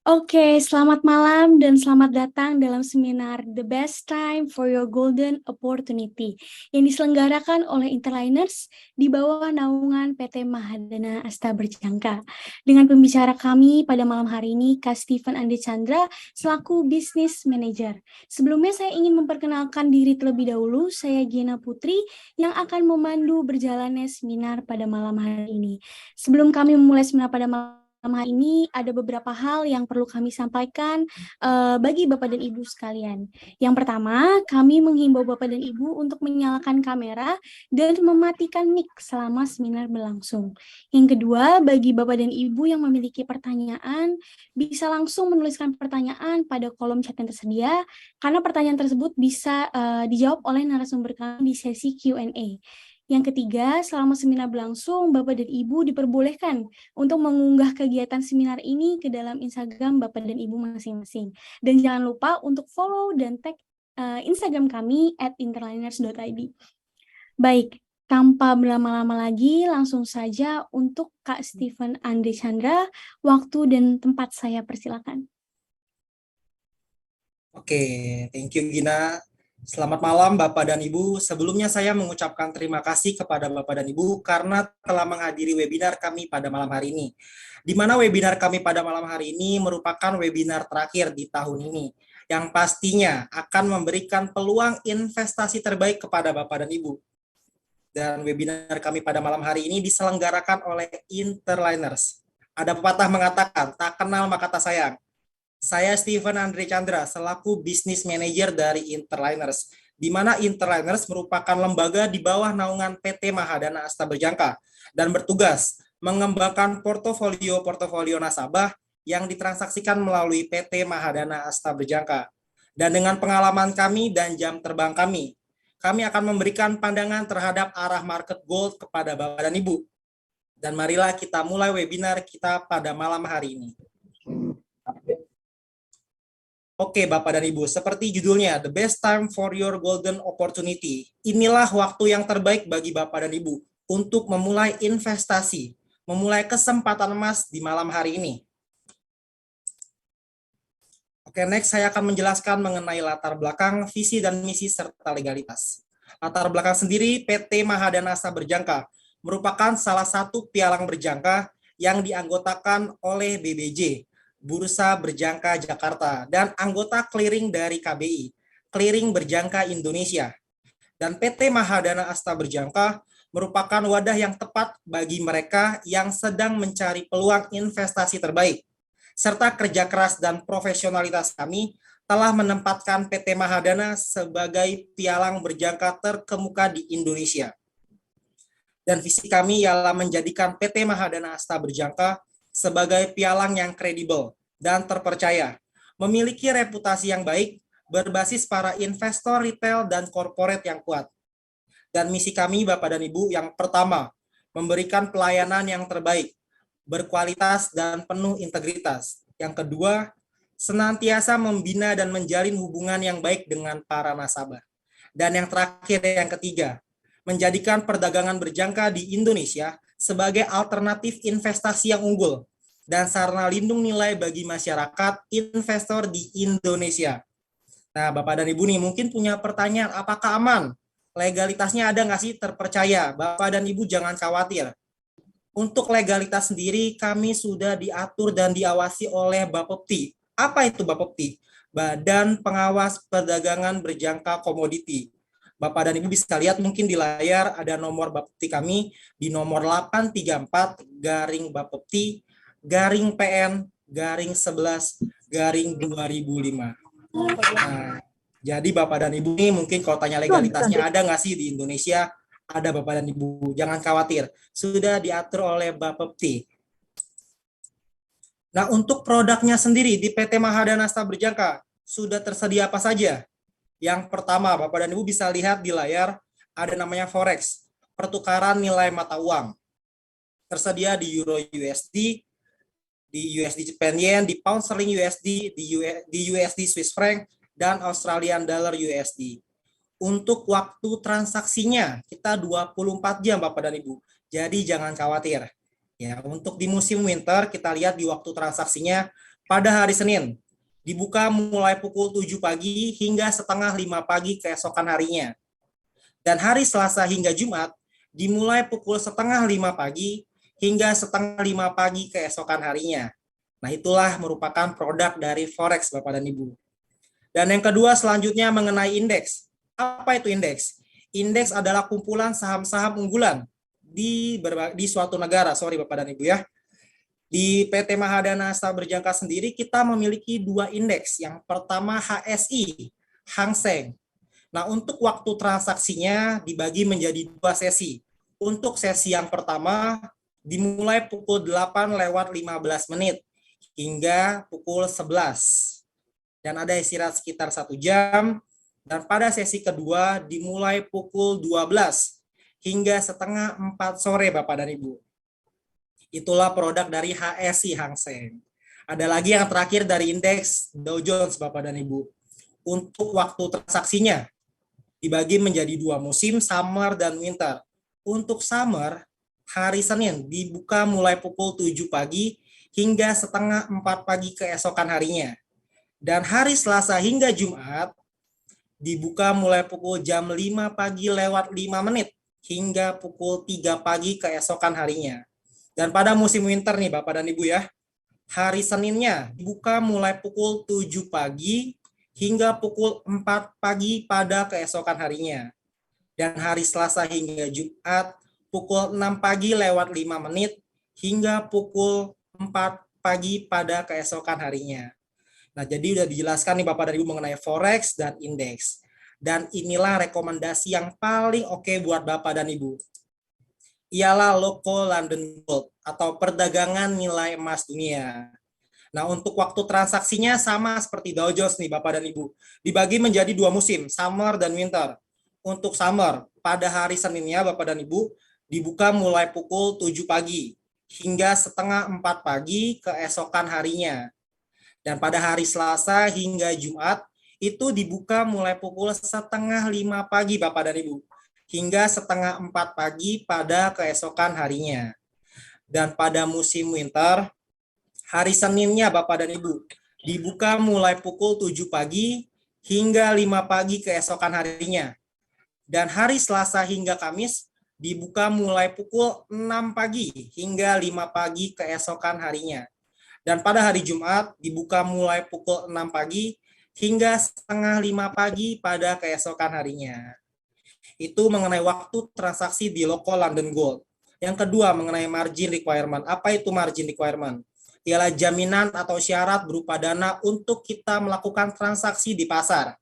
Oke, selamat malam dan selamat datang dalam seminar The Best Time for Your Golden Opportunity yang diselenggarakan oleh Interliners di bawah naungan PT Mahadana Asta Berjangka. Dengan pembicara kami pada malam hari ini, Kak Steven Andi Chandra selaku Business Manager. Sebelumnya saya ingin memperkenalkan diri terlebih dahulu, saya Gina Putri yang akan memandu berjalannya seminar pada malam hari ini. Sebelum kami memulai seminar pada malam hari ini ada beberapa hal yang perlu kami sampaikan bagi Bapak dan Ibu sekalian. Yang pertama, kami menghimbau Bapak dan Ibu untuk menyalakan kamera dan mematikan mic selama seminar berlangsung. Yang kedua, bagi Bapak dan Ibu yang memiliki pertanyaan, bisa langsung menuliskan pertanyaan pada kolom chat yang tersedia, karena pertanyaan tersebut bisa dijawab oleh narasumber kami di sesi Q&A. Yang ketiga, selama seminar berlangsung, Bapak dan Ibu diperbolehkan untuk mengunggah kegiatan seminar ini ke dalam Instagram Bapak dan Ibu masing-masing. Dan jangan lupa untuk follow dan tag Instagram kami @interliners.id. Baik, tanpa berlama-lama lagi, langsung saja untuk Kak Steven Andre Chandra, waktu dan tempat saya persilakan. Oke, thank you Gina. Selamat malam Bapak dan Ibu. Sebelumnya saya mengucapkan terima kasih kepada Bapak dan Ibu karena telah menghadiri webinar kami pada malam hari ini. Di mana webinar kami pada malam hari ini merupakan webinar terakhir di tahun ini, yang pastinya akan memberikan peluang investasi terbaik kepada Bapak dan Ibu. Dan webinar kami pada malam hari ini diselenggarakan oleh Interliners. Ada pepatah mengatakan, tak kenal maka tak sayang. Saya Steven Andre Chandra selaku Business Manager dari Interliners, di mana Interliners merupakan lembaga di bawah naungan PT Mahadana Asta Berjangka dan bertugas mengembangkan portofolio nasabah yang ditransaksikan melalui PT Mahadana Asta Berjangka. Dan dengan pengalaman kami dan jam terbang kami akan memberikan pandangan terhadap arah market gold kepada Bapak dan Ibu. Dan marilah kita mulai webinar kita pada malam hari ini. Oke, Bapak dan Ibu, seperti judulnya, The Best Time for Your Golden Opportunity. Inilah waktu yang terbaik bagi Bapak dan Ibu untuk memulai investasi, memulai kesempatan emas di malam hari ini. Oke, next saya akan menjelaskan mengenai latar belakang, visi dan misi serta legalitas. Latar belakang sendiri, PT Mahadana Asta Berjangka merupakan salah satu pialang berjangka yang dianggotakan oleh BBJ, Bursa Berjangka Jakarta, dan anggota clearing dari KBI, Clearing Berjangka Indonesia. Dan PT Mahadana Asta Berjangka merupakan wadah yang tepat bagi mereka yang sedang mencari peluang investasi terbaik. Serta kerja keras dan profesionalitas kami telah menempatkan PT Mahadana sebagai pialang berjangka terkemuka di Indonesia. Dan visi kami ialah menjadikan PT Mahadana Asta Berjangka sebagai pialang yang kredibel dan terpercaya, memiliki reputasi yang baik, berbasis para investor retail dan korporat yang kuat. Dan misi kami Bapak dan Ibu yang pertama, memberikan pelayanan yang terbaik, berkualitas dan penuh integritas. Yang kedua, senantiasa membina dan menjalin hubungan yang baik dengan para nasabah. Dan yang terakhir, yang ketiga, menjadikan perdagangan berjangka di Indonesia sebagai alternatif investasi yang unggul dan sarana lindung nilai bagi masyarakat investor di Indonesia. Nah, Bapak dan Ibu nih mungkin punya pertanyaan, apakah aman? Legalitasnya ada nggak sih, terpercaya? Bapak dan Ibu jangan khawatir. Untuk legalitas sendiri kami sudah diatur dan diawasi oleh Bapepti. Apa itu Bapepti? Badan Pengawas Perdagangan Berjangka Komoditi. Bapak dan Ibu bisa lihat mungkin di layar ada nomor Bapepti kami di nomor 834 garing Bapepti garing PN garing 11 garing 2005. Nah, jadi Bapak dan Ibu ini mungkin kalau tanya legalitasnya ada nggak sih di Indonesia? Ada Bapak dan Ibu, jangan khawatir. Sudah diatur oleh Bapepti. Nah, untuk produknya sendiri di PT Mahadana Asta Berjangka, sudah tersedia apa saja? Yang pertama, Bapak dan Ibu bisa lihat di layar, ada namanya Forex, pertukaran nilai mata uang. Tersedia di Euro USD, di USD Japan Yen, di Pound Sterling USD, di USD Swiss Franc, dan Australian Dollar USD. Untuk waktu transaksinya, kita 24 jam Bapak dan Ibu. Jadi jangan khawatir. Ya, untuk di musim winter kita lihat di waktu transaksinya pada hari Senin, dibuka mulai pukul 7 pagi hingga setengah 5 pagi keesokan harinya. Dan hari Selasa hingga Jumat, dimulai pukul setengah 5 pagi hingga setengah 5 pagi keesokan harinya. Nah, itulah merupakan produk dari Forex, Bapak dan Ibu. Dan yang kedua selanjutnya mengenai indeks. Apa itu indeks? Indeks adalah kumpulan saham-saham unggulan di suatu negara. Sorry Bapak dan Ibu ya. Di PT Mahadana Astra Berjangka sendiri kita memiliki dua indeks. Yang pertama HSI, Hang Seng. Nah, untuk waktu transaksinya dibagi menjadi dua sesi. Untuk sesi yang pertama dimulai pukul 8:15 hingga pukul 11. Dan ada istirahat sekitar 1 jam. Dan pada sesi kedua dimulai pukul 12 hingga setengah 4 sore Bapak dan Ibu. Itulah produk dari HSI Hang Seng. Ada lagi yang terakhir dari indeks Dow Jones Bapak dan Ibu. Untuk waktu transaksinya dibagi menjadi dua musim, summer dan winter. Untuk summer, hari Senin dibuka mulai pukul 7 pagi hingga setengah 4 pagi keesokan harinya. Dan hari Selasa hingga Jumat dibuka mulai pukul jam 5 pagi lewat 5 menit hingga pukul 3 pagi keesokan harinya. Dan pada musim winter nih Bapak dan Ibu ya, hari Seninnya dibuka mulai pukul 7 pagi hingga pukul 4 pagi pada keesokan harinya. Dan hari Selasa hingga Jumat pukul 6 pagi lewat 5 menit hingga pukul 4 pagi pada keesokan harinya. Nah, jadi udah dijelaskan nih Bapak dan Ibu mengenai Forex dan indeks. Dan inilah rekomendasi yang paling oke buat Bapak dan Ibu. Ialah Local London Gold atau perdagangan nilai emas dunia. Nah, untuk waktu transaksinya sama seperti Dow Jones nih Bapak dan Ibu. Dibagi menjadi dua musim, summer dan winter. Untuk summer, pada hari Seninnya Bapak dan Ibu, dibuka mulai pukul 7 pagi hingga setengah 4 pagi keesokan harinya. Dan pada hari Selasa hingga Jumat itu dibuka mulai pukul setengah 5 pagi Bapak dan Ibu hingga setengah 4 pagi pada keesokan harinya. Dan pada musim winter, hari Seninnya Bapak dan Ibu dibuka mulai pukul 7 pagi hingga 5 pagi keesokan harinya. Dan hari Selasa hingga Kamis dibuka mulai pukul 6 pagi hingga 5 pagi keesokan harinya. Dan pada hari Jumat dibuka mulai pukul 6 pagi hingga setengah 5 pagi pada keesokan harinya. Itu mengenai waktu transaksi di Local London Gold. Yang kedua mengenai margin requirement. Apa itu margin requirement? Ialah jaminan atau syarat berupa dana untuk kita melakukan transaksi di pasar.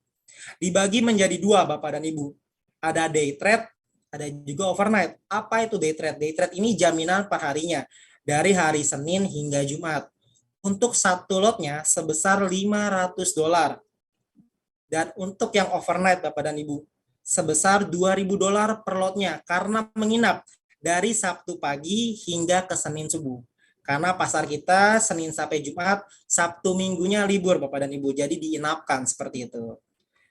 Dibagi menjadi dua Bapak dan Ibu. Ada day trade, ada juga overnight. Apa itu day trade? Day trade ini jaminan per harinya dari hari Senin hingga Jumat. Untuk satu lotnya sebesar $500. Dan untuk yang overnight Bapak dan Ibu, sebesar $2.000 per lotnya karena menginap dari Sabtu pagi hingga ke Senin subuh. Karena pasar kita Senin sampai Jumat, Sabtu minggunya libur Bapak dan Ibu, jadi diinapkan seperti itu.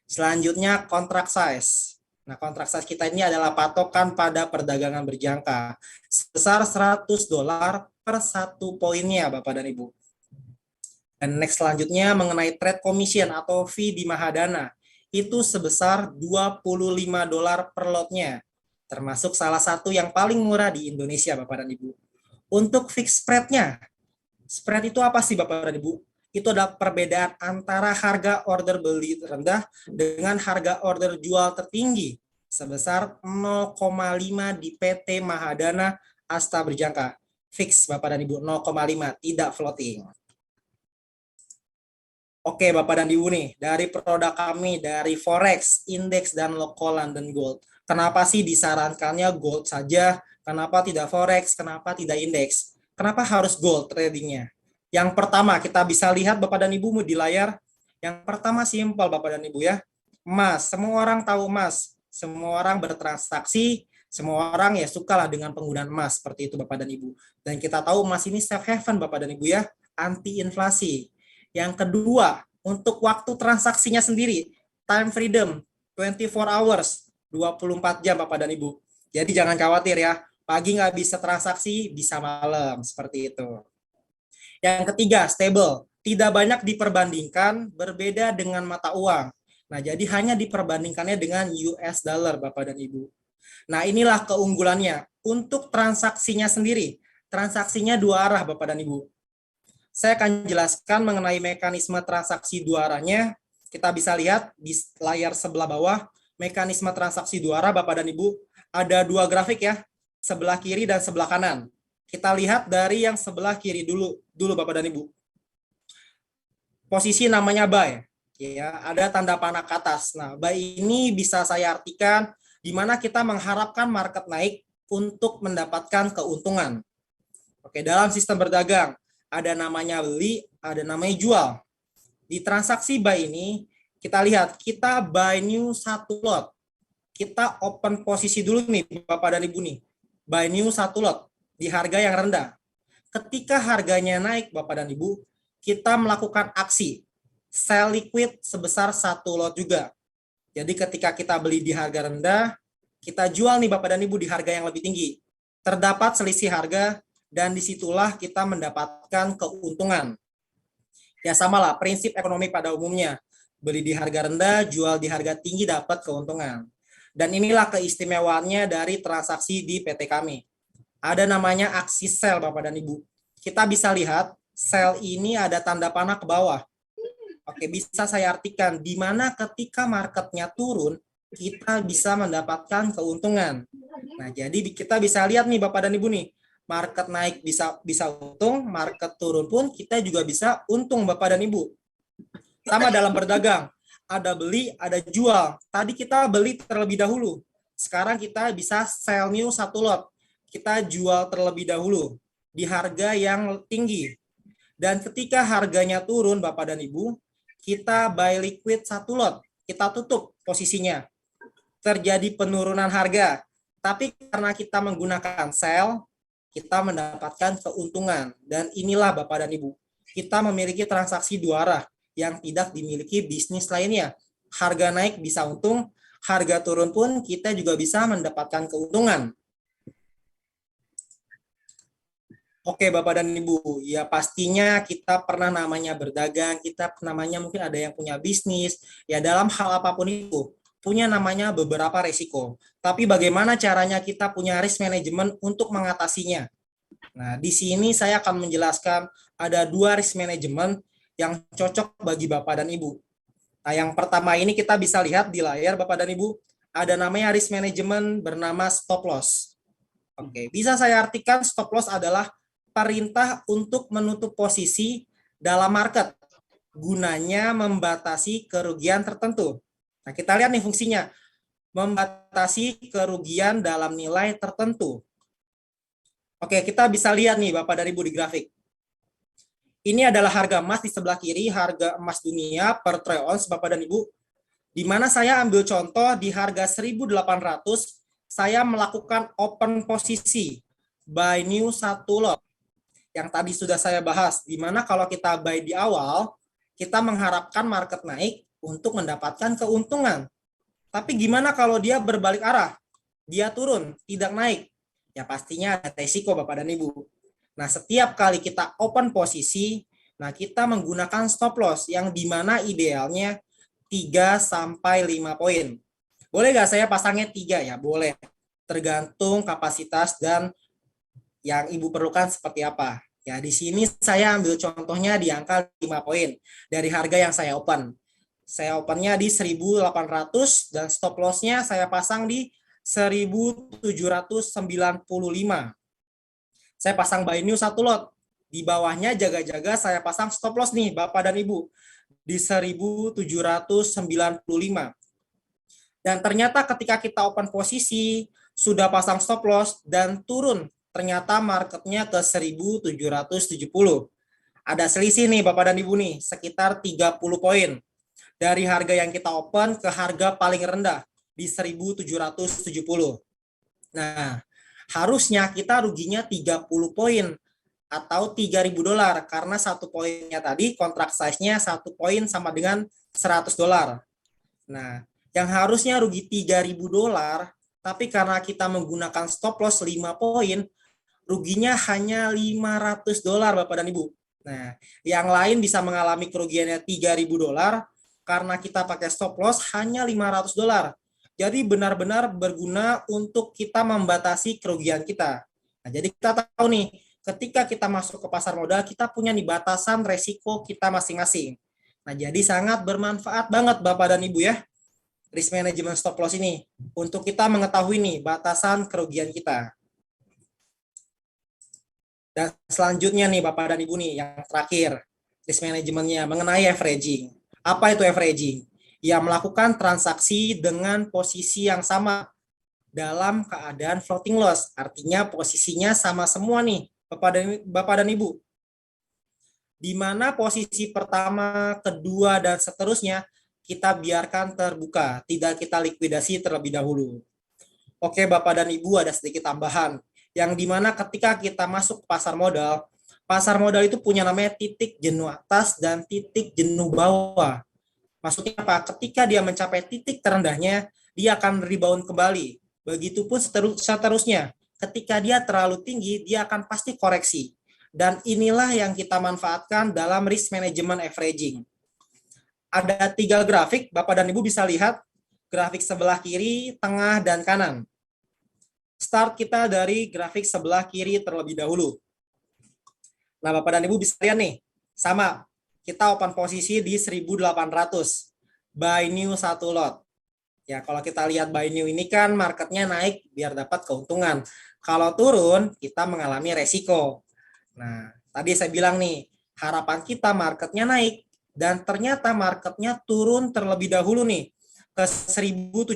Selanjutnya kontrak size. Nah, kontrak size kita ini adalah patokan pada perdagangan berjangka sebesar $100 per satu poinnya Bapak dan Ibu. Dan next selanjutnya mengenai trade commission atau fee di Mahadana. Itu sebesar $25 per lotnya. Termasuk salah satu yang paling murah di Indonesia Bapak dan Ibu. Untuk fixed spread-nya. Spread itu apa sih Bapak dan Ibu? Itu adalah perbedaan antara harga order beli rendah dengan harga order jual tertinggi. Sebesar 0,5 di PT Mahadana Astra Berjangka. Fix Bapak dan Ibu, 0,5, tidak floating. Oke Bapak dan Ibu nih, dari produk kami, dari Forex, Index, dan Local London Gold. Kenapa sih disarankannya gold saja? Kenapa tidak Forex? Kenapa tidak Index? Kenapa harus gold tradingnya? Yang pertama, kita bisa lihat Bapak dan Ibu di layar. Yang pertama simpel Bapak dan Ibu ya. Emas, semua orang tahu emas. Semua orang bertransaksi, semua orang ya sukalah dengan penggunaan emas. Seperti itu Bapak dan Ibu. Dan kita tahu emas ini safe haven Bapak dan Ibu ya. Anti inflasi. Yang kedua, untuk waktu transaksinya sendiri, time freedom 24 hours, 24 jam Bapak dan Ibu. Jadi jangan khawatir ya, pagi nggak bisa transaksi, bisa malam, seperti itu. Yang ketiga, stable. tidak banyak diperbandingkan, berbeda dengan mata uang. Nah, jadi hanya diperbandingkannya dengan US dollar, Bapak dan Ibu. Nah, inilah keunggulannya. Untuk transaksinya sendiri, transaksinya dua arah, Bapak dan Ibu. Saya akan jelaskan mengenai mekanisme transaksi dua arahnya. Kita bisa lihat di layar sebelah bawah, mekanisme transaksi dua arah, Bapak dan Ibu. Ada dua grafik ya, sebelah kiri dan sebelah kanan. Kita lihat dari yang sebelah kiri dulu Bapak dan Ibu. Posisi namanya buy, ya, ada tanda panah ke atas. Nah, buy ini bisa saya artikan di mana kita mengharapkan market naik untuk mendapatkan keuntungan. Oke, dalam sistem berdagang ada namanya beli, ada namanya jual. Di transaksi buy ini kita lihat kita buy new satu lot. Kita open posisi dulu nih Bapak dan Ibu nih. Buy new satu lot di harga yang rendah. Ketika harganya naik Bapak dan Ibu, kita melakukan aksi sell liquid sebesar satu lot juga. Jadi ketika kita beli di harga rendah, kita jual nih Bapak dan Ibu di harga yang lebih tinggi. Terdapat selisih harga dan disitulah kita mendapatkan keuntungan. Ya samalah prinsip ekonomi pada umumnya. Beli di harga rendah, jual di harga tinggi dapat keuntungan. Dan inilah keistimewaannya dari transaksi di PT kami. Ada namanya aksi sell Bapak dan Ibu. Kita bisa lihat sell ini ada tanda panah ke bawah. Oke, bisa saya artikan di mana ketika marketnya turun, kita bisa mendapatkan keuntungan. Nah, jadi kita bisa lihat nih Bapak dan Ibu nih, market naik bisa untung, market turun pun kita juga bisa untung Bapak dan Ibu. Sama dalam berdagang, ada beli, ada jual. Tadi kita beli terlebih dahulu. Sekarang kita bisa sell new satu lot. Kita jual terlebih dahulu di harga yang tinggi. Dan ketika harganya turun Bapak dan Ibu, kita buy liquid satu lot. Kita tutup posisinya. Terjadi penurunan harga. Tapi karena kita menggunakan sell, kita mendapatkan keuntungan. Dan inilah Bapak dan Ibu, kita memiliki transaksi dua arah yang tidak dimiliki bisnis lainnya. Harga naik bisa untung, harga turun pun kita juga bisa mendapatkan keuntungan. Oke Bapak dan Ibu, ya pastinya kita pernah namanya berdagang, kita namanya mungkin ada yang punya bisnis, ya dalam hal apapun itu, punya namanya beberapa resiko. Tapi bagaimana caranya kita punya risk management untuk mengatasinya? Nah, di sini saya akan menjelaskan ada dua risk management yang cocok bagi Bapak dan Ibu. Nah, yang pertama ini kita bisa lihat di layar Bapak dan Ibu, ada namanya risk management bernama stop loss. Oke, bisa saya artikan stop loss adalah perintah untuk menutup posisi dalam market, gunanya membatasi kerugian tertentu. Nah, kita lihat nih fungsinya, membatasi kerugian dalam nilai tertentu. Oke, kita bisa lihat nih Bapak dan Ibu di grafik. Ini adalah harga emas di sebelah kiri, harga emas dunia per troy ounce Bapak dan Ibu. Di mana saya ambil contoh di harga 1.800, saya melakukan open posisi, buy new satu lot. Yang tadi sudah saya bahas, di mana kalau kita buy di awal, kita mengharapkan market naik untuk mendapatkan keuntungan. Tapi gimana kalau dia berbalik arah? Dia turun, tidak naik. Ya pastinya ada resiko Bapak dan Ibu. Nah, setiap kali kita open posisi, nah kita menggunakan stop loss yang di mana idealnya 3 sampai 5 poin. Boleh nggak saya pasangnya 3 ya? Boleh. Tergantung kapasitas dan yang Ibu perlukan seperti apa. Ya, di sini saya ambil contohnya di angka 5 poin dari harga yang saya open. Saya opennya di 1.800 dan stop loss-nya saya pasang di 1.795. Saya pasang buy new satu lot. Di bawahnya jaga-jaga saya pasang stop loss nih Bapak dan Ibu di 1.795. Dan ternyata ketika kita open posisi, sudah pasang stop loss dan turun, ternyata marketnya ke 1.770. Ada selisih nih Bapak dan Ibu nih, sekitar 30 poin. Dari harga yang kita open ke harga paling rendah di 1.770. Nah, harusnya kita ruginya 30 poin atau 3.000 dolar karena satu poinnya tadi kontrak size-nya 1 poin sama dengan 100 dolar. Nah, yang harusnya rugi 3.000 dolar, tapi karena kita menggunakan stop loss 5 poin, ruginya hanya 500 dolar Bapak dan Ibu. Nah, yang lain bisa mengalami kerugiannya $3.000 karena kita pakai stop loss hanya $500. Jadi benar-benar berguna untuk kita membatasi kerugian kita. Nah, jadi kita tahu nih, ketika kita masuk ke pasar modal, kita punya nih batasan resiko kita masing-masing. Nah, jadi sangat bermanfaat banget Bapak dan Ibu ya, risk management stop loss ini, untuk kita mengetahui nih batasan kerugian kita. Dan selanjutnya nih Bapak dan Ibu nih, yang terakhir, risk manajemennya mengenai averaging. Apa itu averaging? Ya, melakukan transaksi dengan posisi yang sama dalam keadaan floating loss. Artinya posisinya sama semua nih, Bapak dan Ibu. Di mana posisi pertama, kedua, dan seterusnya kita biarkan terbuka, tidak kita likuidasi terlebih dahulu. Oke Bapak dan Ibu, ada sedikit tambahan, yang dimana ketika kita masuk ke pasar modal itu punya namanya titik jenuh atas dan titik jenuh bawah. Maksudnya apa? Ketika dia mencapai titik terendahnya, dia akan rebound kembali. Begitupun seterusnya. Ketika dia terlalu tinggi, dia akan pasti koreksi. Dan inilah yang kita manfaatkan dalam risk management averaging. Ada 3 grafik, Bapak dan Ibu bisa lihat. Grafik sebelah kiri, tengah, dan kanan. Start kita dari grafik sebelah kiri terlebih dahulu. Nah, Bapak dan Ibu bisa lihat nih, sama. Kita open posisi di 1.800. Buy new 1 lot. Ya, kalau kita lihat buy new ini kan marketnya naik biar dapat keuntungan. Kalau turun, kita mengalami resiko. Nah, tadi saya bilang nih, harapan kita marketnya naik. Dan ternyata marketnya turun terlebih dahulu nih, ke 1.790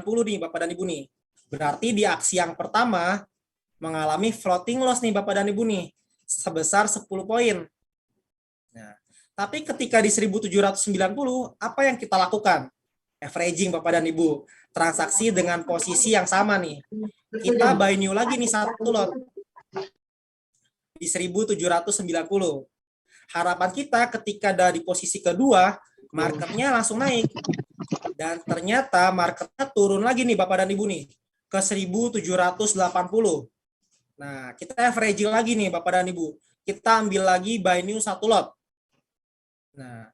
nih Bapak dan Ibu nih. Berarti di aksi yang pertama, mengalami floating loss nih Bapak dan Ibu nih, sebesar 10 poin. Nah, tapi ketika di 1.790, apa yang kita lakukan? Averaging Bapak dan Ibu. Transaksi dengan posisi yang sama nih. Kita buy new lagi nih 1 lot. Di 1.790. Harapan kita ketika dari posisi kedua, marketnya langsung naik. Dan ternyata marketnya turun lagi nih Bapak dan Ibu nih. Ke 1.780. Nah, kita averaging lagi nih Bapak dan Ibu. Kita ambil lagi buy new 1 lot. Nah,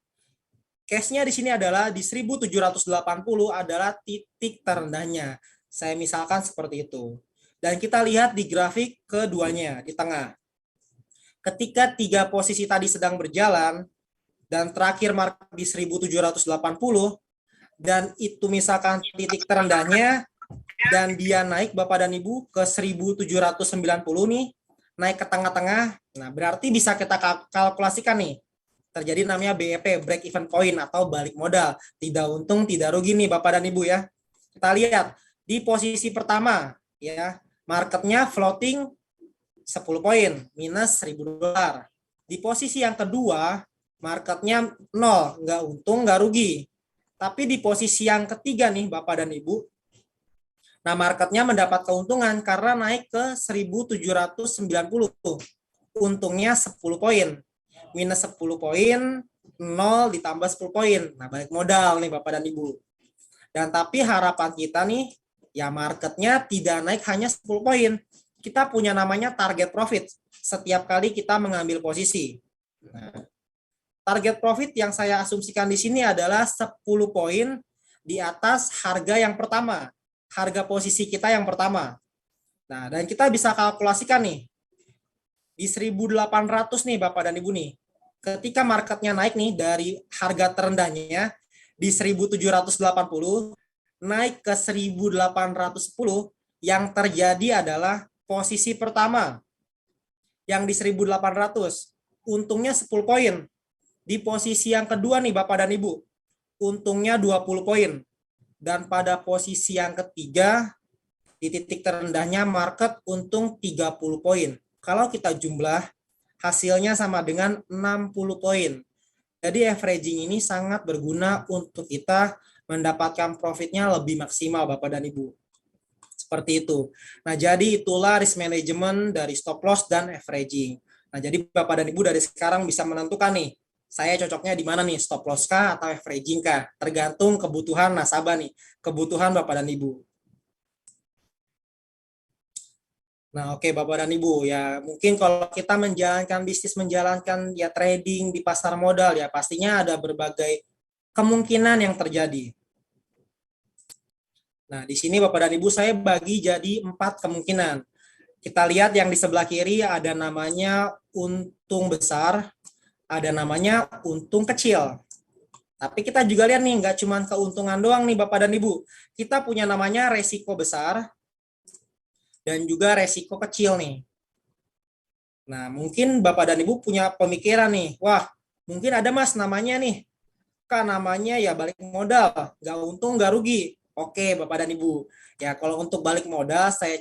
case-nya di sini adalah di 1.780 adalah titik terendahnya. Saya misalkan seperti itu. Dan kita lihat di grafik keduanya, di tengah. Ketika 3 posisi tadi sedang berjalan, dan terakhir market di 1.780, dan itu misalkan titik terendahnya, dan dia naik Bapak dan Ibu ke 1.790 nih, naik ke tengah-tengah, nah berarti bisa kita kalkulasikan nih, terjadi namanya BEP, break even point atau balik modal. Tidak untung, tidak rugi nih Bapak dan Ibu ya. Kita lihat di posisi pertama ya, marketnya floating 10 poin, minus $1.000. Di posisi yang kedua, marketnya 0, nggak untung, nggak rugi. Tapi di posisi yang ketiga nih Bapak dan Ibu, nah marketnya mendapat keuntungan karena naik ke 1.790. Untungnya 10 poin. Minus 10 poin, 0 ditambah 10 poin. Nah, balik modal nih Bapak dan Ibu. Dan tapi harapan kita nih, ya marketnya tidak naik hanya 10 poin. Kita punya namanya target profit setiap kali kita mengambil posisi. Nah, target profit yang saya asumsikan di sini adalah 10 poin di atas harga yang pertama. Harga posisi kita yang pertama. Nah, dan kita bisa kalkulasikan nih, di 1.800 nih Bapak dan Ibu nih. Ketika marketnya naik nih dari harga terendahnya di 1.780 naik ke 1.810, yang terjadi adalah posisi pertama yang di 1.800, untungnya 10 poin. Di posisi yang kedua nih Bapak dan Ibu, untungnya 20 poin. Dan pada posisi yang ketiga, di titik terendahnya market untung 30 poin. Kalau kita jumlah, hasilnya sama dengan 60 poin. Jadi averaging ini sangat berguna untuk kita mendapatkan profitnya lebih maksimal Bapak dan Ibu. Seperti itu. Nah, jadi itulah risk management dari stop loss dan averaging. Nah, jadi Bapak dan Ibu dari sekarang bisa menentukan nih, saya cocoknya di mana nih, stop loss kah atau averaging kah? Tergantung kebutuhan nasabah nih, kebutuhan Bapak dan Ibu. Nah, oke Bapak dan Ibu, ya mungkin kalau kita menjalankan bisnis, menjalankan ya trading di pasar modal ya pastinya ada berbagai kemungkinan yang terjadi. Nah, di sini Bapak dan Ibu saya bagi jadi 4 kemungkinan. Kita lihat yang di sebelah kiri ada namanya untung besar, ada namanya untung kecil. Tapi kita juga lihat nih, nggak cuma keuntungan doang nih Bapak dan Ibu. Kita punya namanya resiko besar dan juga resiko kecil nih. Nah, mungkin Bapak dan Ibu punya pemikiran nih, wah mungkin ada Mas namanya nih, kan namanya ya balik modal, nggak untung nggak rugi. Oke Bapak dan Ibu, ya kalau untuk balik modal saya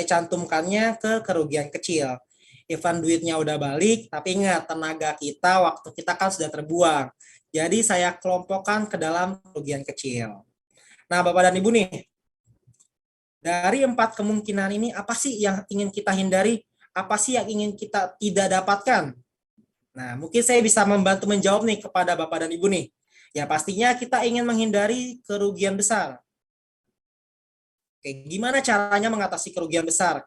cantumkannya ke kerugian kecil. Even duitnya udah balik, tapi ingat tenaga kita, waktu kita kan sudah terbuang. Jadi saya kelompokkan ke dalam kerugian kecil. Nah Bapak dan Ibu nih, dari 4 kemungkinan ini apa sih yang ingin kita hindari? Apa sih yang ingin kita tidak dapatkan? Nah, mungkin saya bisa membantu menjawab nih kepada Bapak dan Ibu nih. Ya, pastinya kita ingin menghindari kerugian besar. Oke, gimana caranya mengatasi kerugian besar?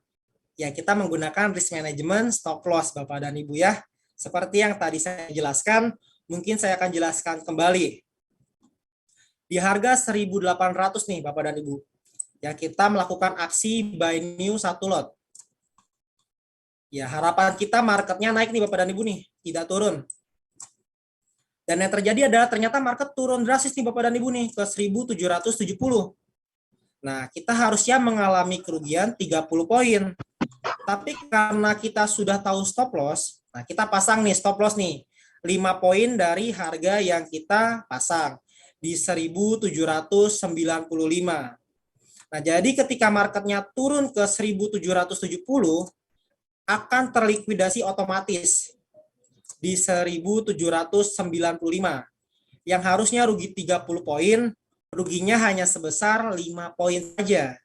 Ya, kita menggunakan risk management, stop loss Bapak dan Ibu ya. Seperti yang tadi saya jelaskan, mungkin saya akan jelaskan kembali. Di harga 1.800 nih Bapak dan Ibu. Ya, kita melakukan aksi buy new 1 lot. Ya, harapan kita marketnya naik nih Bapak dan Ibu nih, tidak turun. Dan yang terjadi adalah ternyata market turun drastis nih Bapak dan Ibu nih ke 1.770. Nah, kita harusnya mengalami kerugian 30 poin. Tapi karena kita sudah tahu stop loss, nah kita pasang nih stop loss nih 5 poin dari harga yang kita pasang di 1.795. Nah, jadi ketika marketnya turun ke 1.770 akan terlikuidasi otomatis di 1.795. Yang harusnya rugi 30 poin, ruginya hanya sebesar 5 poin saja.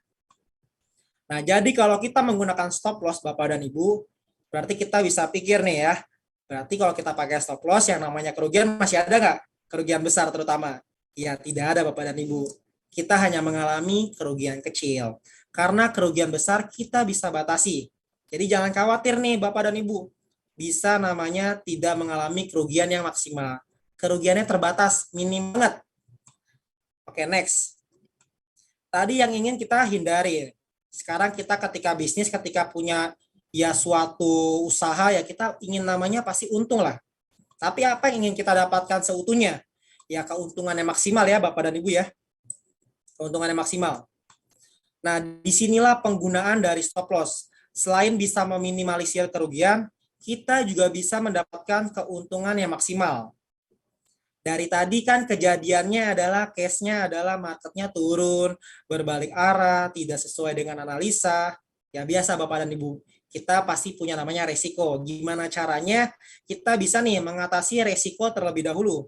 Nah, jadi kalau kita menggunakan stop loss Bapak dan Ibu, berarti kita bisa pikir nih ya, berarti kalau kita pakai stop loss yang namanya kerugian masih ada nggak? Kerugian besar terutama. Ya, tidak ada Bapak dan Ibu. Kita hanya mengalami kerugian kecil. Karena kerugian besar kita bisa batasi. Jadi jangan khawatir nih Bapak dan Ibu. Bisa namanya tidak mengalami kerugian yang maksimal. Kerugiannya terbatas, minim banget. Oke, next. Tadi yang ingin kita hindari. Sekarang kita ketika bisnis, ketika punya ya suatu usaha ya kita ingin namanya pasti untung lah. Tapi apa yang ingin kita dapatkan seutuhnya? Ya keuntungannya maksimal ya Bapak dan Ibu ya. Keuntungannya maksimal. Nah, disinilah penggunaan dari stop loss. Selain bisa meminimalisir kerugian, kita juga bisa mendapatkan keuntungan yang maksimal. Dari tadi kan kejadiannya adalah case-nya adalah marketnya turun, berbalik arah, tidak sesuai dengan analisa. Ya biasa Bapak dan Ibu, kita pasti punya namanya resiko. Gimana caranya kita bisa nih mengatasi resiko terlebih dahulu.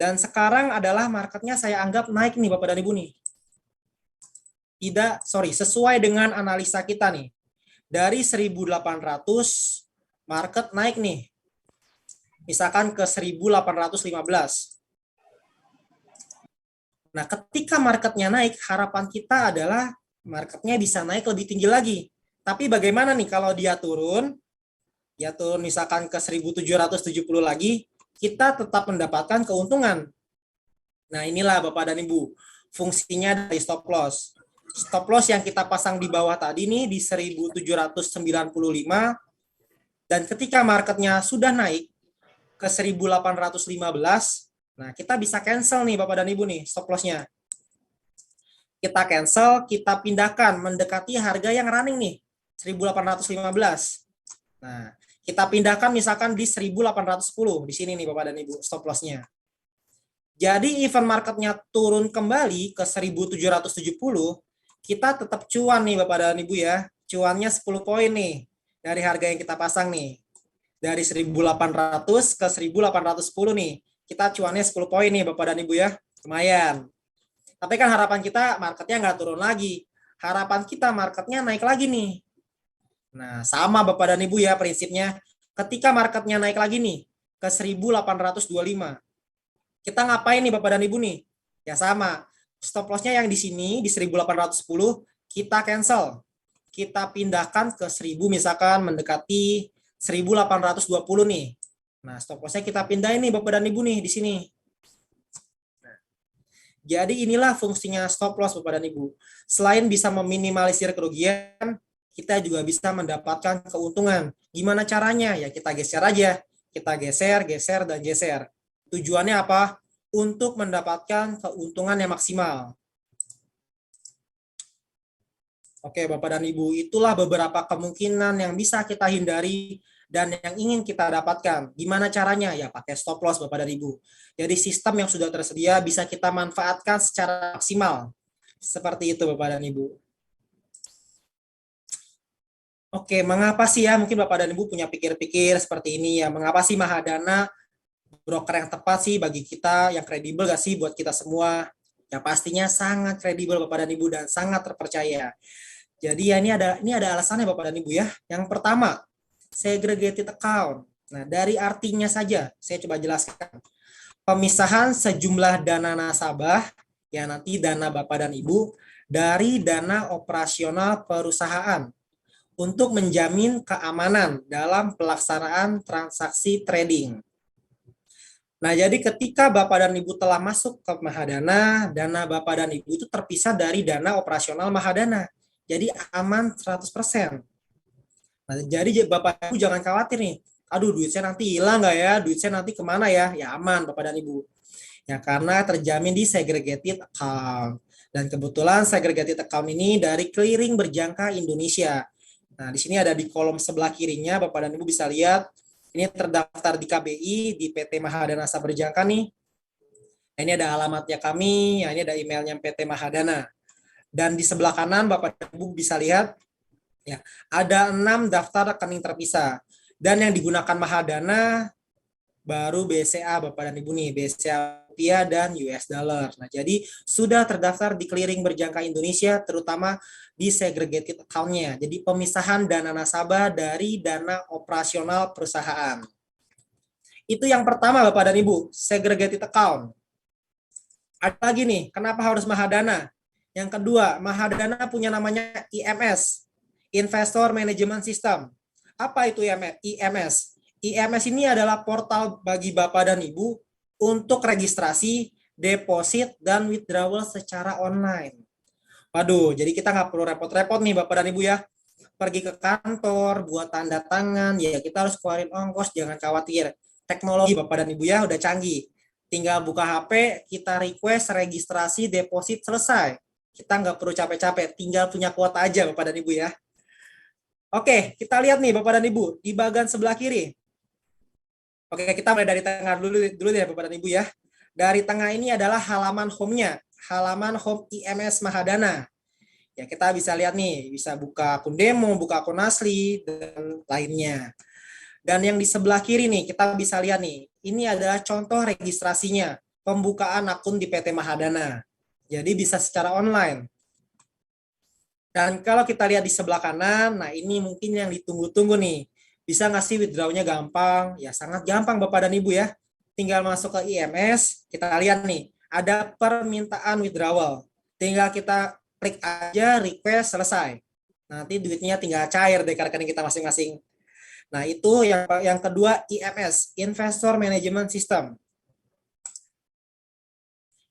Dan sekarang adalah marketnya saya anggap naik nih Bapak dan Ibu nih. Sesuai dengan analisa kita nih. Dari 1.800 market naik nih. Misalkan ke 1.815. Nah, ketika marketnya naik, harapan kita adalah marketnya bisa naik lebih tinggi lagi. Tapi bagaimana nih kalau dia turun misalkan ke 1.770 lagi, kita tetap mendapatkan keuntungan. Nah, inilah Bapak dan Ibu, fungsinya dari stop loss. Stop loss yang kita pasang di bawah tadi nih di 1.795, dan ketika marketnya sudah naik ke 1.815, nah kita bisa cancel nih Bapak dan Ibu nih stop loss-nya. Kita cancel, kita pindahkan mendekati harga yang running nih, 1.815. Nah, kita pindahkan misalkan di 1.810. Di sini nih Bapak dan Ibu stop loss-nya. Jadi event marketnya turun kembali ke 1.770, kita tetap cuan nih Bapak dan Ibu ya. Cuannya 10 poin nih dari harga yang kita pasang nih. Dari 1.800 ke 1.810 nih. Kita cuannya 10 poin nih Bapak dan Ibu ya. Lumayan. Tapi kan harapan kita marketnya nggak turun lagi. Harapan kita marketnya naik lagi nih. Nah, sama Bapak dan Ibu ya prinsipnya. Ketika marketnya naik lagi nih ke 1.825. Kita ngapain nih Bapak dan Ibu nih? Ya sama. Stop loss-nya yang di sini di 1.810 kita cancel. kita pindahkan ke 1000, misalkan mendekati 1820 nih. Nah, stop lossnya kita pindahin nih Bapak dan Ibu nih di sini. Jadi inilah fungsinya stop loss Bapak dan Ibu. Selain bisa meminimalisir kerugian, kita juga bisa mendapatkan keuntungan. Gimana caranya? Ya kita geser aja. Kita geser, geser, dan geser. Tujuannya apa? Untuk mendapatkan keuntungan yang maksimal. Oke Bapak dan Ibu, itulah beberapa kemungkinan yang bisa kita hindari dan yang ingin kita dapatkan. Gimana caranya? Ya pakai stop loss Bapak dan Ibu. Jadi sistem yang sudah tersedia bisa kita manfaatkan secara maksimal. Seperti itu Bapak dan Ibu. Oke, mengapa sih ya mungkin Bapak dan Ibu punya pikir-pikir seperti ini ya. Mengapa sih Mahadana broker yang tepat sih bagi kita, yang kredibel gak sih buat kita semua? Ya pastinya sangat kredibel Bapak dan Ibu dan sangat terpercaya. Jadi ya ini ada alasannya Bapak dan Ibu ya. Yang pertama, segregated account. Nah, dari artinya saja saya coba jelaskan. Pemisahan sejumlah dana nasabah, ya nanti dana Bapak dan Ibu, dari dana operasional perusahaan untuk menjamin keamanan dalam pelaksanaan transaksi trading. Nah, jadi ketika Bapak dan Ibu telah masuk ke Mahadana, dana Bapak dan Ibu itu terpisah dari dana operasional Mahadana. Jadi aman 100%. Nah, jadi Bapak Ibu jangan khawatir nih. Aduh, duit saya nanti hilang nggak ya? Duit saya nanti kemana ya? Ya aman Bapak dan Ibu. Ya karena terjamin di segregated account. Dan kebetulan segregated account ini dari clearing berjangka Indonesia. Nah, di sini ada di kolom sebelah kirinya, Bapak dan Ibu bisa lihat. Ini terdaftar di KBI, di PT Mahadana Asa Berjangka nih. Ini ada alamatnya kami, ya ini ada emailnya PT Mahadana. Dan di sebelah kanan, Bapak dan Ibu bisa lihat, ya ada 6 daftar rekening terpisah. Dan yang digunakan Mahadana baru BCA Bapak dan Ibu nih, BCA rupiah dan US dollar. Nah, jadi sudah terdaftar di clearing berjangka Indonesia, terutama di segregated account-nya. Jadi pemisahan dana nasabah dari dana operasional perusahaan. Itu yang pertama Bapak dan Ibu, segregated account. Ada lagi nih, kenapa harus Mahadana? Yang kedua, Mahadana punya namanya IMS, Investor Management System. Apa itu IMS? IMS ini adalah portal bagi Bapak dan Ibu untuk registrasi, deposit, dan withdrawal secara online. Waduh, jadi kita nggak perlu repot-repot nih Bapak dan Ibu ya. Pergi ke kantor, buat tanda tangan, ya kita harus keluarin ongkos, jangan khawatir. Teknologi Bapak dan Ibu ya udah canggih. Tinggal buka HP, kita request, registrasi, deposit, selesai. Kita nggak perlu capek-capek, tinggal punya kuota aja Bapak dan Ibu ya. Oke, kita lihat nih Bapak dan Ibu, di bagian sebelah kiri. Oke, kita mulai dari tengah dulu ya Bapak dan Ibu ya. Dari tengah ini adalah halaman home-nya, halaman home IMS Mahadana. Ya, kita bisa lihat nih, bisa buka akun demo, buka akun asli, dan lainnya. Dan yang di sebelah kiri nih, kita bisa lihat nih, ini adalah contoh registrasinya, pembukaan akun di PT Mahadana. Jadi bisa secara online. Dan kalau kita lihat di sebelah kanan, nah ini mungkin yang ditunggu-tunggu nih. Bisa nggak sih withdrawnya gampang? Ya sangat gampang Bapak dan Ibu ya. Tinggal masuk ke IMS, kita lihat nih, ada permintaan withdrawal. Tinggal kita klik aja, request, selesai. Nanti duitnya tinggal cair deh ke rekening kita masing-masing. Nah itu yang kedua IMS, Investor Management System.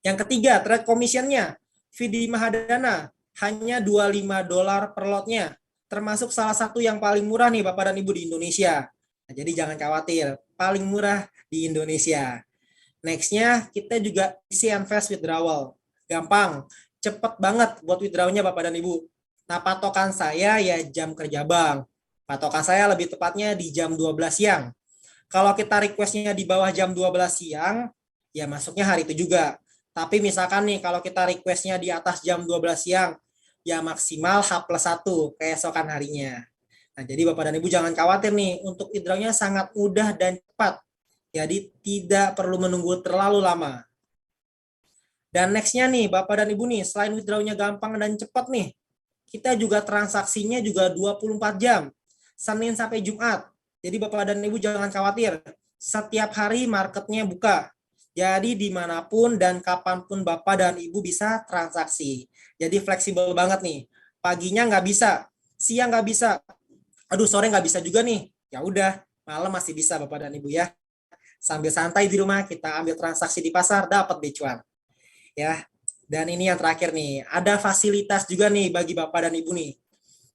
Yang ketiga, trade commission-nya. Fee di Mahadana hanya $25 per lotnya. Termasuk salah satu yang paling murah nih Bapak dan Ibu di Indonesia. Nah, jadi jangan khawatir, paling murah di Indonesia. Next-nya kita juga isi invest withdrawal. Gampang, cepet banget buat withdrawnya Bapak dan Ibu. Nah patokan saya ya jam kerja bank. Patokan saya lebih tepatnya di jam 12 siang. Kalau kita request-nya di bawah jam 12 siang, ya masuknya hari itu juga. Tapi misalkan nih kalau kita request-nya di atas jam 12 siang, ya maksimal H+1 keesokan harinya. Nah, jadi Bapak dan Ibu jangan khawatir nih, untuk withdrawnya sangat mudah dan cepat. Jadi tidak perlu menunggu terlalu lama. Dan next-nya nih Bapak dan Ibu nih, selain withdrawnya gampang dan cepat nih, kita juga transaksinya juga 24 jam, Senin sampai Jumat. Jadi Bapak dan Ibu jangan khawatir, setiap hari marketnya buka. Jadi dimanapun dan kapanpun Bapak dan Ibu bisa transaksi. Jadi fleksibel banget nih. Paginya nggak bisa, siang nggak bisa, aduh sore nggak bisa juga nih, ya udah malam masih bisa Bapak dan Ibu ya. Sambil santai di rumah kita ambil transaksi di pasar, dapat becuan ya. Dan ini yang terakhir nih, ada fasilitas juga nih bagi Bapak dan Ibu nih.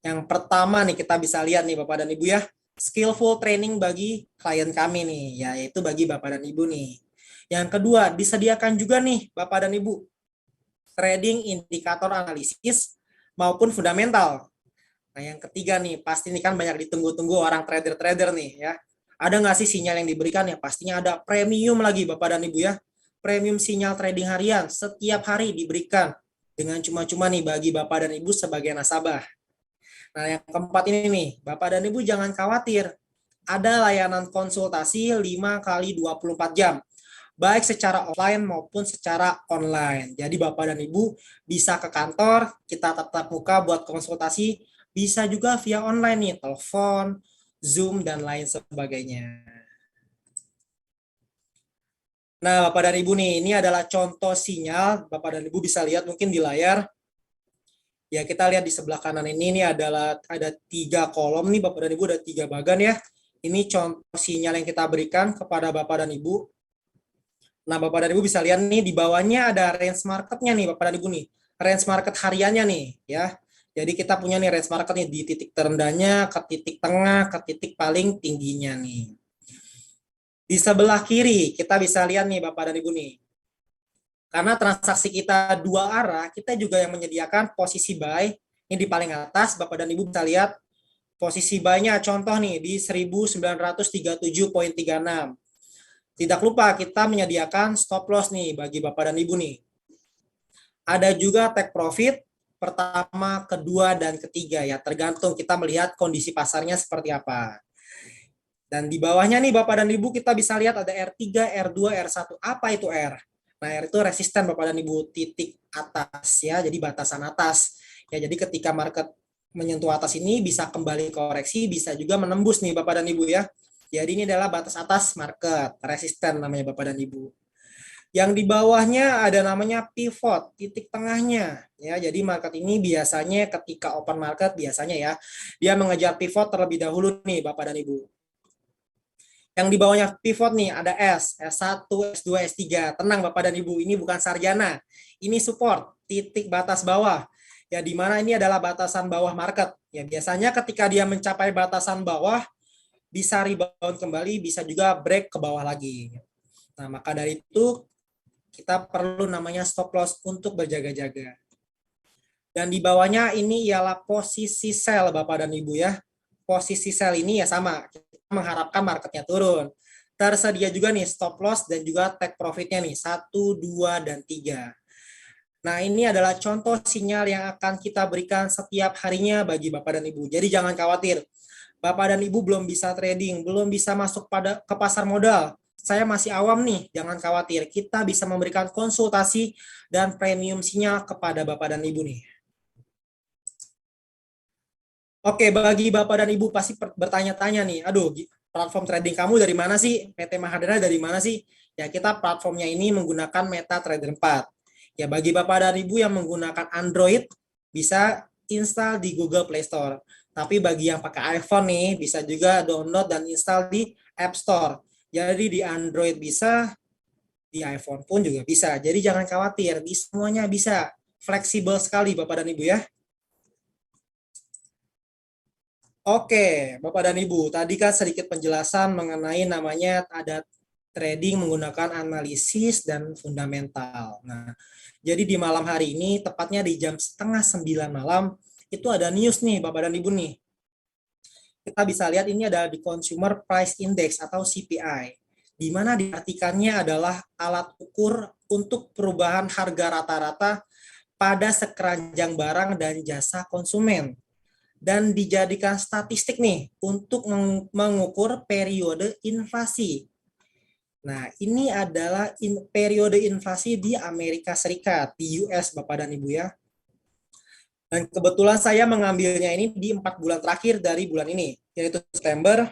Yang pertama nih kita bisa lihat nih Bapak dan Ibu ya, skillful training bagi klien kami nih, yaitu bagi Bapak dan Ibu nih. Yang kedua, disediakan juga nih Bapak dan Ibu trading indikator analisis maupun fundamental. Nah, yang ketiga nih, pasti ini kan banyak ditunggu-tunggu orang trader-trader nih ya. Ada nggak sih sinyal yang diberikan ya? Pastinya ada premium lagi Bapak dan Ibu ya. Premium sinyal trading harian setiap hari diberikan dengan cuma-cuma nih bagi Bapak dan Ibu sebagai nasabah. Nah, yang keempat ini nih, Bapak dan Ibu jangan khawatir. Ada layanan konsultasi 5 kali 24 jam, baik secara offline maupun secara online. Jadi Bapak dan Ibu bisa ke kantor, kita tatap muka buat konsultasi, bisa juga via online nih, telepon, Zoom, dan lain sebagainya. Nah, Bapak dan Ibu nih, ini adalah contoh sinyal. Bapak dan Ibu bisa lihat mungkin di layar. Ya, kita lihat di sebelah kanan ini adalah ada 3 kolom nih, Bapak dan Ibu, ada 3 bagan ya. Ini contoh sinyal yang kita berikan kepada Bapak dan Ibu. Nah, Bapak dan Ibu bisa lihat nih, di bawahnya ada range marketnya nih, Bapak dan Ibu nih. Range market hariannya nih, ya. Jadi kita punya nih range market nih, di titik terendahnya, ke titik tengah, ke titik paling tingginya nih. Di sebelah kiri, kita bisa lihat nih, Bapak dan Ibu nih. Karena transaksi kita 2 arah, kita juga yang menyediakan posisi buy. Ini di paling atas, Bapak dan Ibu bisa lihat posisi buy-nya contoh nih di 1937,36. Tidak lupa kita menyediakan stop loss nih bagi Bapak dan Ibu nih. Ada juga take profit pertama, kedua, dan ketiga ya. Tergantung kita melihat kondisi pasarnya seperti apa. Dan di bawahnya nih Bapak dan Ibu kita bisa lihat ada R3, R2, R1. Apa itu R? Nah, R itu resisten Bapak dan Ibu, titik atas ya. Jadi batasan atas. Ya, jadi ketika market menyentuh atas ini bisa kembali koreksi, bisa juga menembus nih Bapak dan Ibu ya. Jadi ini adalah batas atas market, resisten namanya Bapak dan Ibu. Yang di bawahnya ada namanya pivot, titik tengahnya. Ya, jadi market ini biasanya ketika open market biasanya ya, dia mengejar pivot terlebih dahulu nih Bapak dan Ibu. Yang di bawahnya pivot nih ada S, S1, S2, S3. Tenang Bapak dan Ibu, ini bukan sarjana. Ini support, titik batas bawah. Ya, di mana ini adalah batasan bawah market. Ya, biasanya ketika dia mencapai batasan bawah, bisa rebound kembali, bisa juga break ke bawah lagi. Nah, maka dari itu kita perlu namanya stop loss untuk berjaga-jaga. Dan di bawahnya ini ialah posisi sell Bapak dan Ibu ya. Posisi sell ini ya sama, kita mengharapkan marketnya turun. Tersedia juga nih stop loss dan juga take profitnya nih 1, 2, dan 3. Nah, ini adalah contoh sinyal yang akan kita berikan setiap harinya bagi Bapak dan Ibu. Jadi jangan khawatir. Bapak dan Ibu belum bisa trading, belum bisa masuk ke pasar modal. Saya masih awam nih, jangan khawatir. Kita bisa memberikan konsultasi dan premium sinyal kepada Bapak dan Ibu nih. Oke, bagi Bapak dan Ibu pasti bertanya-tanya nih, aduh, platform trading kamu dari mana sih? PT Mahadana dari mana sih? Ya, kita platformnya ini menggunakan MetaTrader 4. Ya, bagi Bapak dan Ibu yang menggunakan Android, bisa install di Google Play Store. Tapi bagi yang pakai iPhone nih, bisa juga download dan install di App Store. Jadi di Android bisa, di iPhone pun juga bisa. Jadi jangan khawatir, di semuanya bisa. Fleksibel sekali Bapak dan Ibu ya. Oke, Bapak dan Ibu, tadi kan sedikit penjelasan mengenai namanya ada trading menggunakan analisis dan fundamental. Nah, jadi di malam hari ini, tepatnya di jam 8:30 malam, itu ada news nih Bapak dan Ibu nih. Kita bisa lihat ini ada di Consumer Price Index atau CPI, di mana diartikannya adalah alat ukur untuk perubahan harga rata-rata pada sekeranjang barang dan jasa konsumen. Dan dijadikan statistik nih untuk mengukur periode inflasi. Nah, ini adalah periode inflasi di Amerika Serikat, di US Bapak dan Ibu ya. Dan kebetulan saya mengambilnya ini di 4 bulan terakhir dari bulan ini, yaitu September,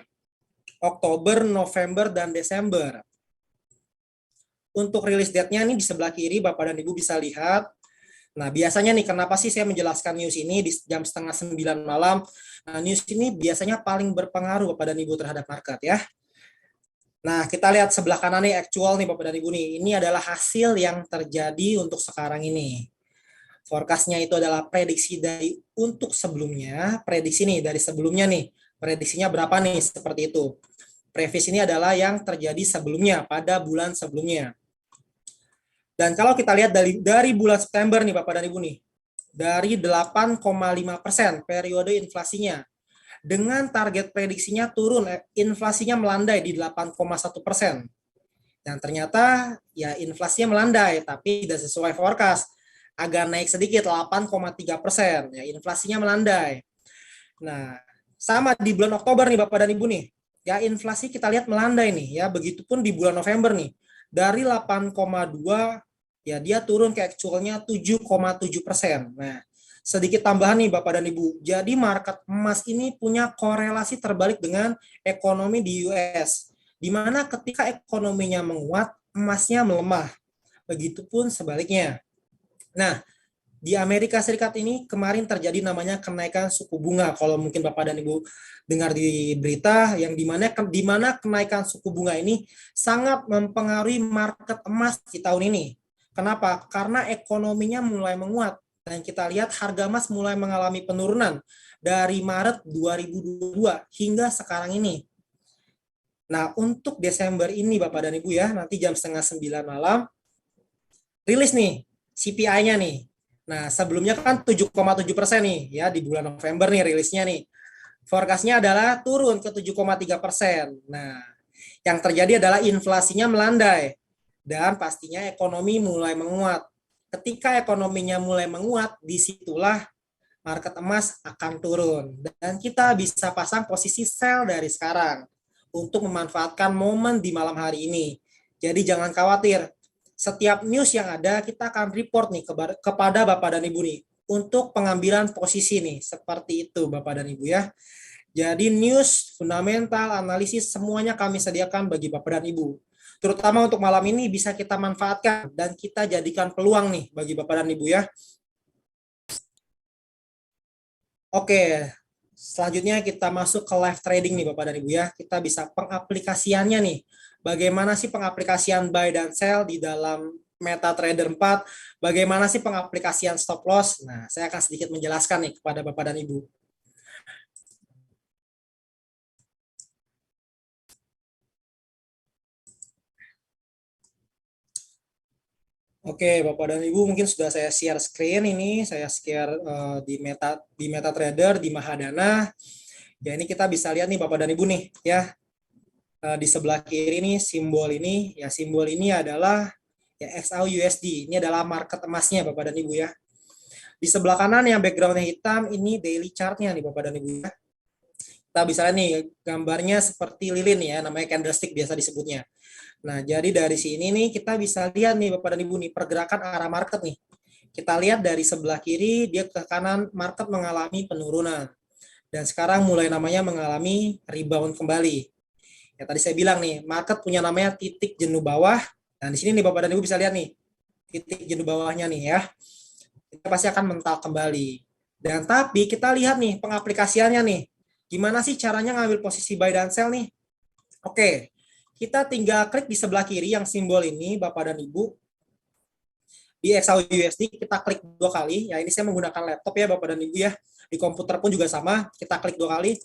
Oktober, November, dan Desember. Untuk rilis date-nya ini di sebelah kiri, Bapak dan Ibu bisa lihat. Nah, biasanya nih, kenapa sih saya menjelaskan news ini di jam setengah 9 malam? Nah, news ini biasanya paling berpengaruh Bapak dan Ibu terhadap market ya. Nah, kita lihat sebelah kanan nih, actual nih Bapak dan Ibu nih. Ini adalah hasil yang terjadi untuk sekarang ini. Forecast-nya itu adalah prediksi dari untuk sebelumnya, prediksi nih dari sebelumnya nih. Prediksinya berapa nih, seperti itu. Previs ini adalah yang terjadi sebelumnya, pada bulan sebelumnya. Dan kalau kita lihat dari bulan September nih Bapak dan Ibu nih, dari 8,5% periode inflasinya, dengan target prediksinya turun, inflasinya melandai di 8,1%. Dan ternyata ya inflasinya melandai, tapi tidak sesuai forecast. Agak naik sedikit, 8,3%. Ya, inflasinya melandai. Nah, sama di bulan Oktober nih Bapak dan Ibu nih. Ya, inflasi kita lihat melandai nih ya. Begitupun di bulan November nih. Dari 8,2 ya dia turun ke actualnya 7,7%. Nah, sedikit tambahan nih Bapak dan Ibu. Jadi market emas ini punya korelasi terbalik dengan ekonomi di US. Di mana ketika ekonominya menguat, emasnya melemah. Begitupun sebaliknya. Nah, di Amerika Serikat ini kemarin terjadi namanya kenaikan suku bunga. Kalau mungkin Bapak dan Ibu dengar di berita, yang dimana kenaikan suku bunga ini sangat mempengaruhi market emas di tahun ini. Kenapa? Karena ekonominya mulai menguat. Dan kita lihat harga emas mulai mengalami penurunan dari Maret 2022 hingga sekarang ini. Nah, untuk Desember ini Bapak dan Ibu ya, nanti jam setengah 9 malam, rilis nih CPI-nya nih. Nah, sebelumnya kan 7,7% nih ya di bulan November nih rilisnya nih. Forecast-nya adalah turun ke 7,3%. Nah, yang terjadi adalah inflasinya melandai dan pastinya ekonomi mulai menguat. Ketika ekonominya mulai menguat, disitulah market emas akan turun dan kita bisa pasang posisi sell dari sekarang untuk memanfaatkan momen di malam hari ini. Jadi jangan khawatir, setiap news yang ada kita akan report nih kepada Bapak dan Ibu nih untuk pengambilan posisi nih, seperti itu Bapak dan Ibu ya. Jadi news, fundamental, analisis semuanya kami sediakan bagi Bapak dan Ibu. Terutama untuk malam ini bisa kita manfaatkan dan kita jadikan peluang nih bagi Bapak dan Ibu ya. Oke, selanjutnya kita masuk ke live trading nih Bapak dan Ibu ya. Kita bisa pengaplikasiannya nih. Bagaimana sih pengaplikasian buy dan sell di dalam MetaTrader 4? Bagaimana sih pengaplikasian stop loss? Nah, saya akan sedikit menjelaskan nih kepada Bapak dan Ibu. Oke, Bapak dan Ibu, mungkin sudah saya share screen ini, saya share di MetaTrader di Mahadana. Ya, ini kita bisa lihat nih Bapak dan Ibu nih ya. Di sebelah kiri nih simbol ini, ya simbol ini adalah ya XAUUSD. Ini adalah market emasnya Bapak dan Ibu ya. Di sebelah kanan yang backgroundnya hitam, ini daily chartnya nih Bapak dan Ibu ya. Kita bisa lihat nih gambarnya seperti lilin ya, namanya candlestick biasa disebutnya. Nah, jadi dari sini nih kita bisa lihat nih Bapak dan Ibu nih pergerakan arah market nih. Kita lihat dari sebelah kiri dia ke kanan market mengalami penurunan. Dan sekarang mulai namanya mengalami rebound kembali. Ya tadi saya bilang nih, market punya namanya titik jenuh bawah. Dan di sini nih Bapak dan Ibu bisa lihat nih titik jenuh bawahnya nih ya. Kita pasti akan mental kembali. Dan tapi kita lihat nih pengaplikasiannya nih. Gimana sih caranya ngambil posisi buy dan sell nih? Oke, kita tinggal klik di sebelah kiri yang simbol ini, Bapak dan Ibu. Di XAUUSD kita klik 2 kali. Ya, ini saya menggunakan laptop ya, Bapak dan Ibu ya. Di komputer pun juga sama, kita klik 2 kali.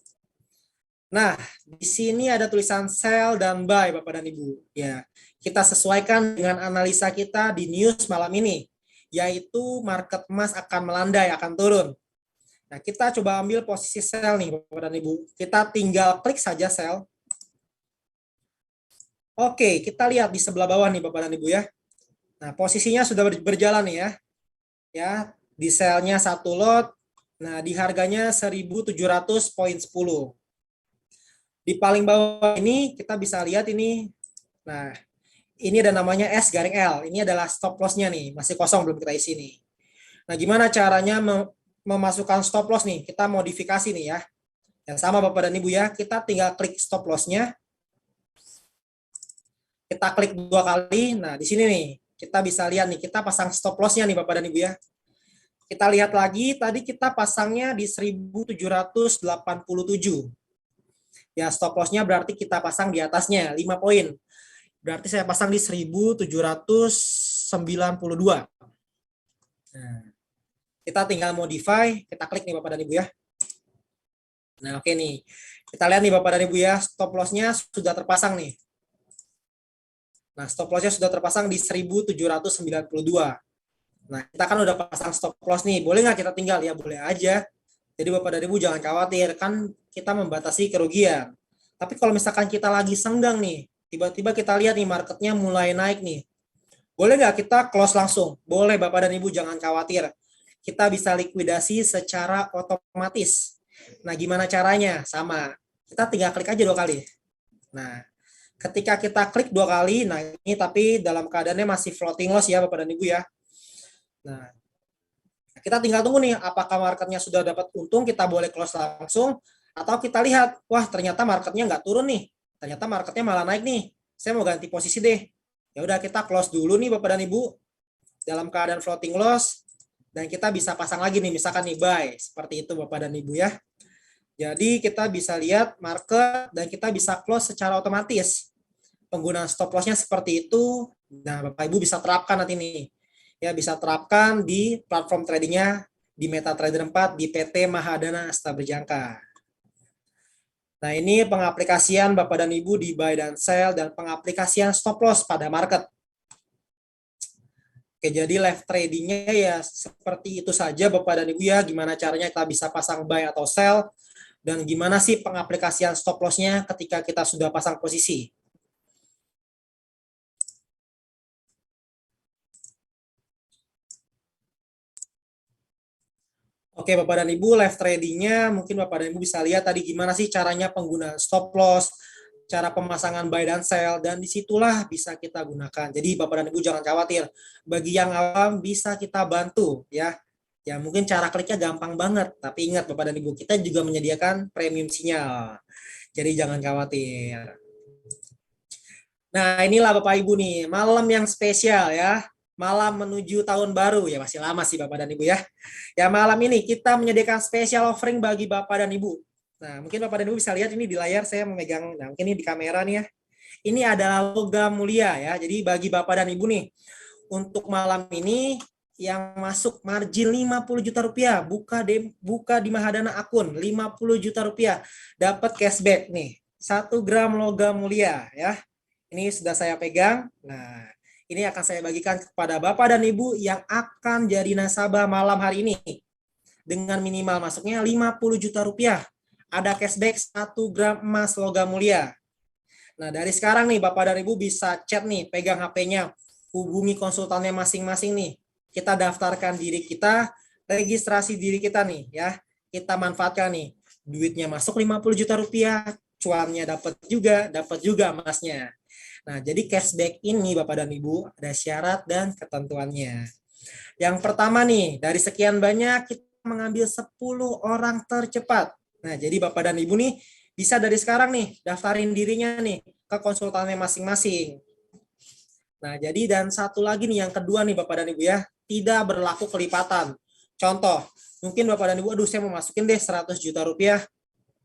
Nah, di sini ada tulisan sell dan buy, Bapak dan Ibu. Ya, kita sesuaikan dengan analisa kita di news malam ini, yaitu market emas akan melandai, akan turun. Nah, kita coba ambil posisi sell nih, Bapak dan Ibu. Kita tinggal klik saja sell. Oke, kita lihat di sebelah bawah nih Bapak dan Ibu ya. Nah, posisinya sudah berjalan nih ya. Ya, di sell-nya 1 lot. Nah, di harganya 1.700,10. Di paling bawah ini kita bisa lihat ini. Nah, ini ada namanya S garing L. Ini adalah stop loss-nya nih, masih kosong belum kita isi nih. Nah, gimana caranya memasukkan stop loss nih? Kita modifikasi nih ya. Yang sama Bapak dan Ibu ya, kita tinggal klik stop loss-nya. Kita klik 2 kali. Nah, di sini nih kita bisa lihat nih, kita pasang stop loss-nya nih Bapak dan Ibu ya. Kita lihat lagi, tadi kita pasangnya di 1787. Ya, stop loss-nya berarti kita pasang di atasnya, 5 poin. Berarti saya pasang di 1792. Nah, kita tinggal modify, kita klik nih Bapak dan Ibu ya. Nah, oke nih. Kita lihat nih Bapak dan Ibu ya, stop loss-nya sudah terpasang nih. Nah, stop loss-nya sudah terpasang di 1792. Nah, kita kan udah pasang stop loss nih. Boleh nggak kita tinggal? Ya, boleh aja. Jadi Bapak dan Ibu jangan khawatir, kan kita membatasi kerugian. Tapi kalau misalkan kita lagi senggang nih, tiba-tiba kita lihat nih marketnya mulai naik nih. Boleh nggak kita close langsung? Boleh Bapak dan Ibu, jangan khawatir. Kita bisa likuidasi secara otomatis. Nah, gimana caranya? Sama. Kita tinggal klik aja 2 kali. Nah, ketika kita klik 2 kali, nah ini tapi dalam keadaannya masih floating loss ya Bapak dan Ibu ya. Nah, kita tinggal tunggu nih, apakah marketnya sudah dapat untung, kita boleh close langsung, atau kita lihat, wah ternyata marketnya nggak turun nih, ternyata marketnya malah naik nih, saya mau ganti posisi deh. Ya udah kita close dulu nih Bapak dan Ibu, dalam keadaan floating loss, dan kita bisa pasang lagi nih, misalkan nih buy, seperti itu Bapak dan Ibu ya. Jadi kita bisa lihat market, dan kita bisa close secara otomatis. Penggunaan stop loss-nya seperti itu, nah Bapak Ibu bisa terapkan nanti nih. Ya, bisa terapkan di platform tradingnya di MetaTrader 4 di PT Mahadana Asta Berjangka. Nah, ini pengaplikasian Bapak dan Ibu di buy dan sell dan pengaplikasian stop loss pada market. Oke, jadi live tradingnya ya seperti itu saja Bapak dan Ibu ya, gimana caranya kita bisa pasang buy atau sell, dan gimana sih pengaplikasian stop loss-nya ketika kita sudah pasang posisi. Oke Bapak dan Ibu, live tradingnya mungkin Bapak dan Ibu bisa lihat tadi gimana sih caranya penggunaan stop loss, cara pemasangan buy dan sell, dan disitulah bisa kita gunakan. Jadi Bapak dan Ibu jangan khawatir, bagi yang awam bisa kita bantu ya. Ya mungkin cara kliknya gampang banget, tapi ingat Bapak dan Ibu, kita juga menyediakan premium sinyal. Jadi jangan khawatir. Nah inilah Bapak Ibu nih, malam yang spesial ya. Malam menuju tahun baru, ya masih lama sih Bapak dan Ibu ya. Ya malam ini kita menyediakan special offering bagi Bapak dan Ibu. Nah mungkin Bapak dan Ibu bisa lihat ini di layar saya memegang, nah mungkin ini di kamera nih ya. Ini adalah logam mulia ya, jadi bagi Bapak dan Ibu nih, untuk malam ini yang masuk margin 50 juta rupiah, buka di Mahadana akun 50 juta rupiah, dapat cashback nih, 1 gram logam mulia ya. Ini sudah saya pegang. Nah, ini akan saya bagikan kepada Bapak dan Ibu yang akan jadi nasabah malam hari ini. Dengan minimal masuknya 50 juta rupiah. Ada cashback 1 gram emas logam mulia. Nah, dari sekarang nih Bapak dan Ibu bisa chat nih, pegang HP-nya, hubungi konsultannya masing-masing nih. Kita daftarkan diri kita, registrasi diri kita nih ya. Kita manfaatkan nih. Duitnya masuk 50 juta rupiah, cuannya dapat juga emasnya. Nah, jadi cashback ini Bapak dan Ibu ada syarat dan ketentuannya. Yang pertama nih, dari sekian banyak kita mengambil 10 orang tercepat. Nah, jadi Bapak dan Ibu nih bisa dari sekarang nih daftarin dirinya nih ke konsultannya masing-masing. Nah, jadi dan satu lagi nih yang kedua nih Bapak dan Ibu ya, tidak berlaku kelipatan. Contoh, mungkin Bapak dan Ibu, aduh saya mau masukin deh 100 juta rupiah,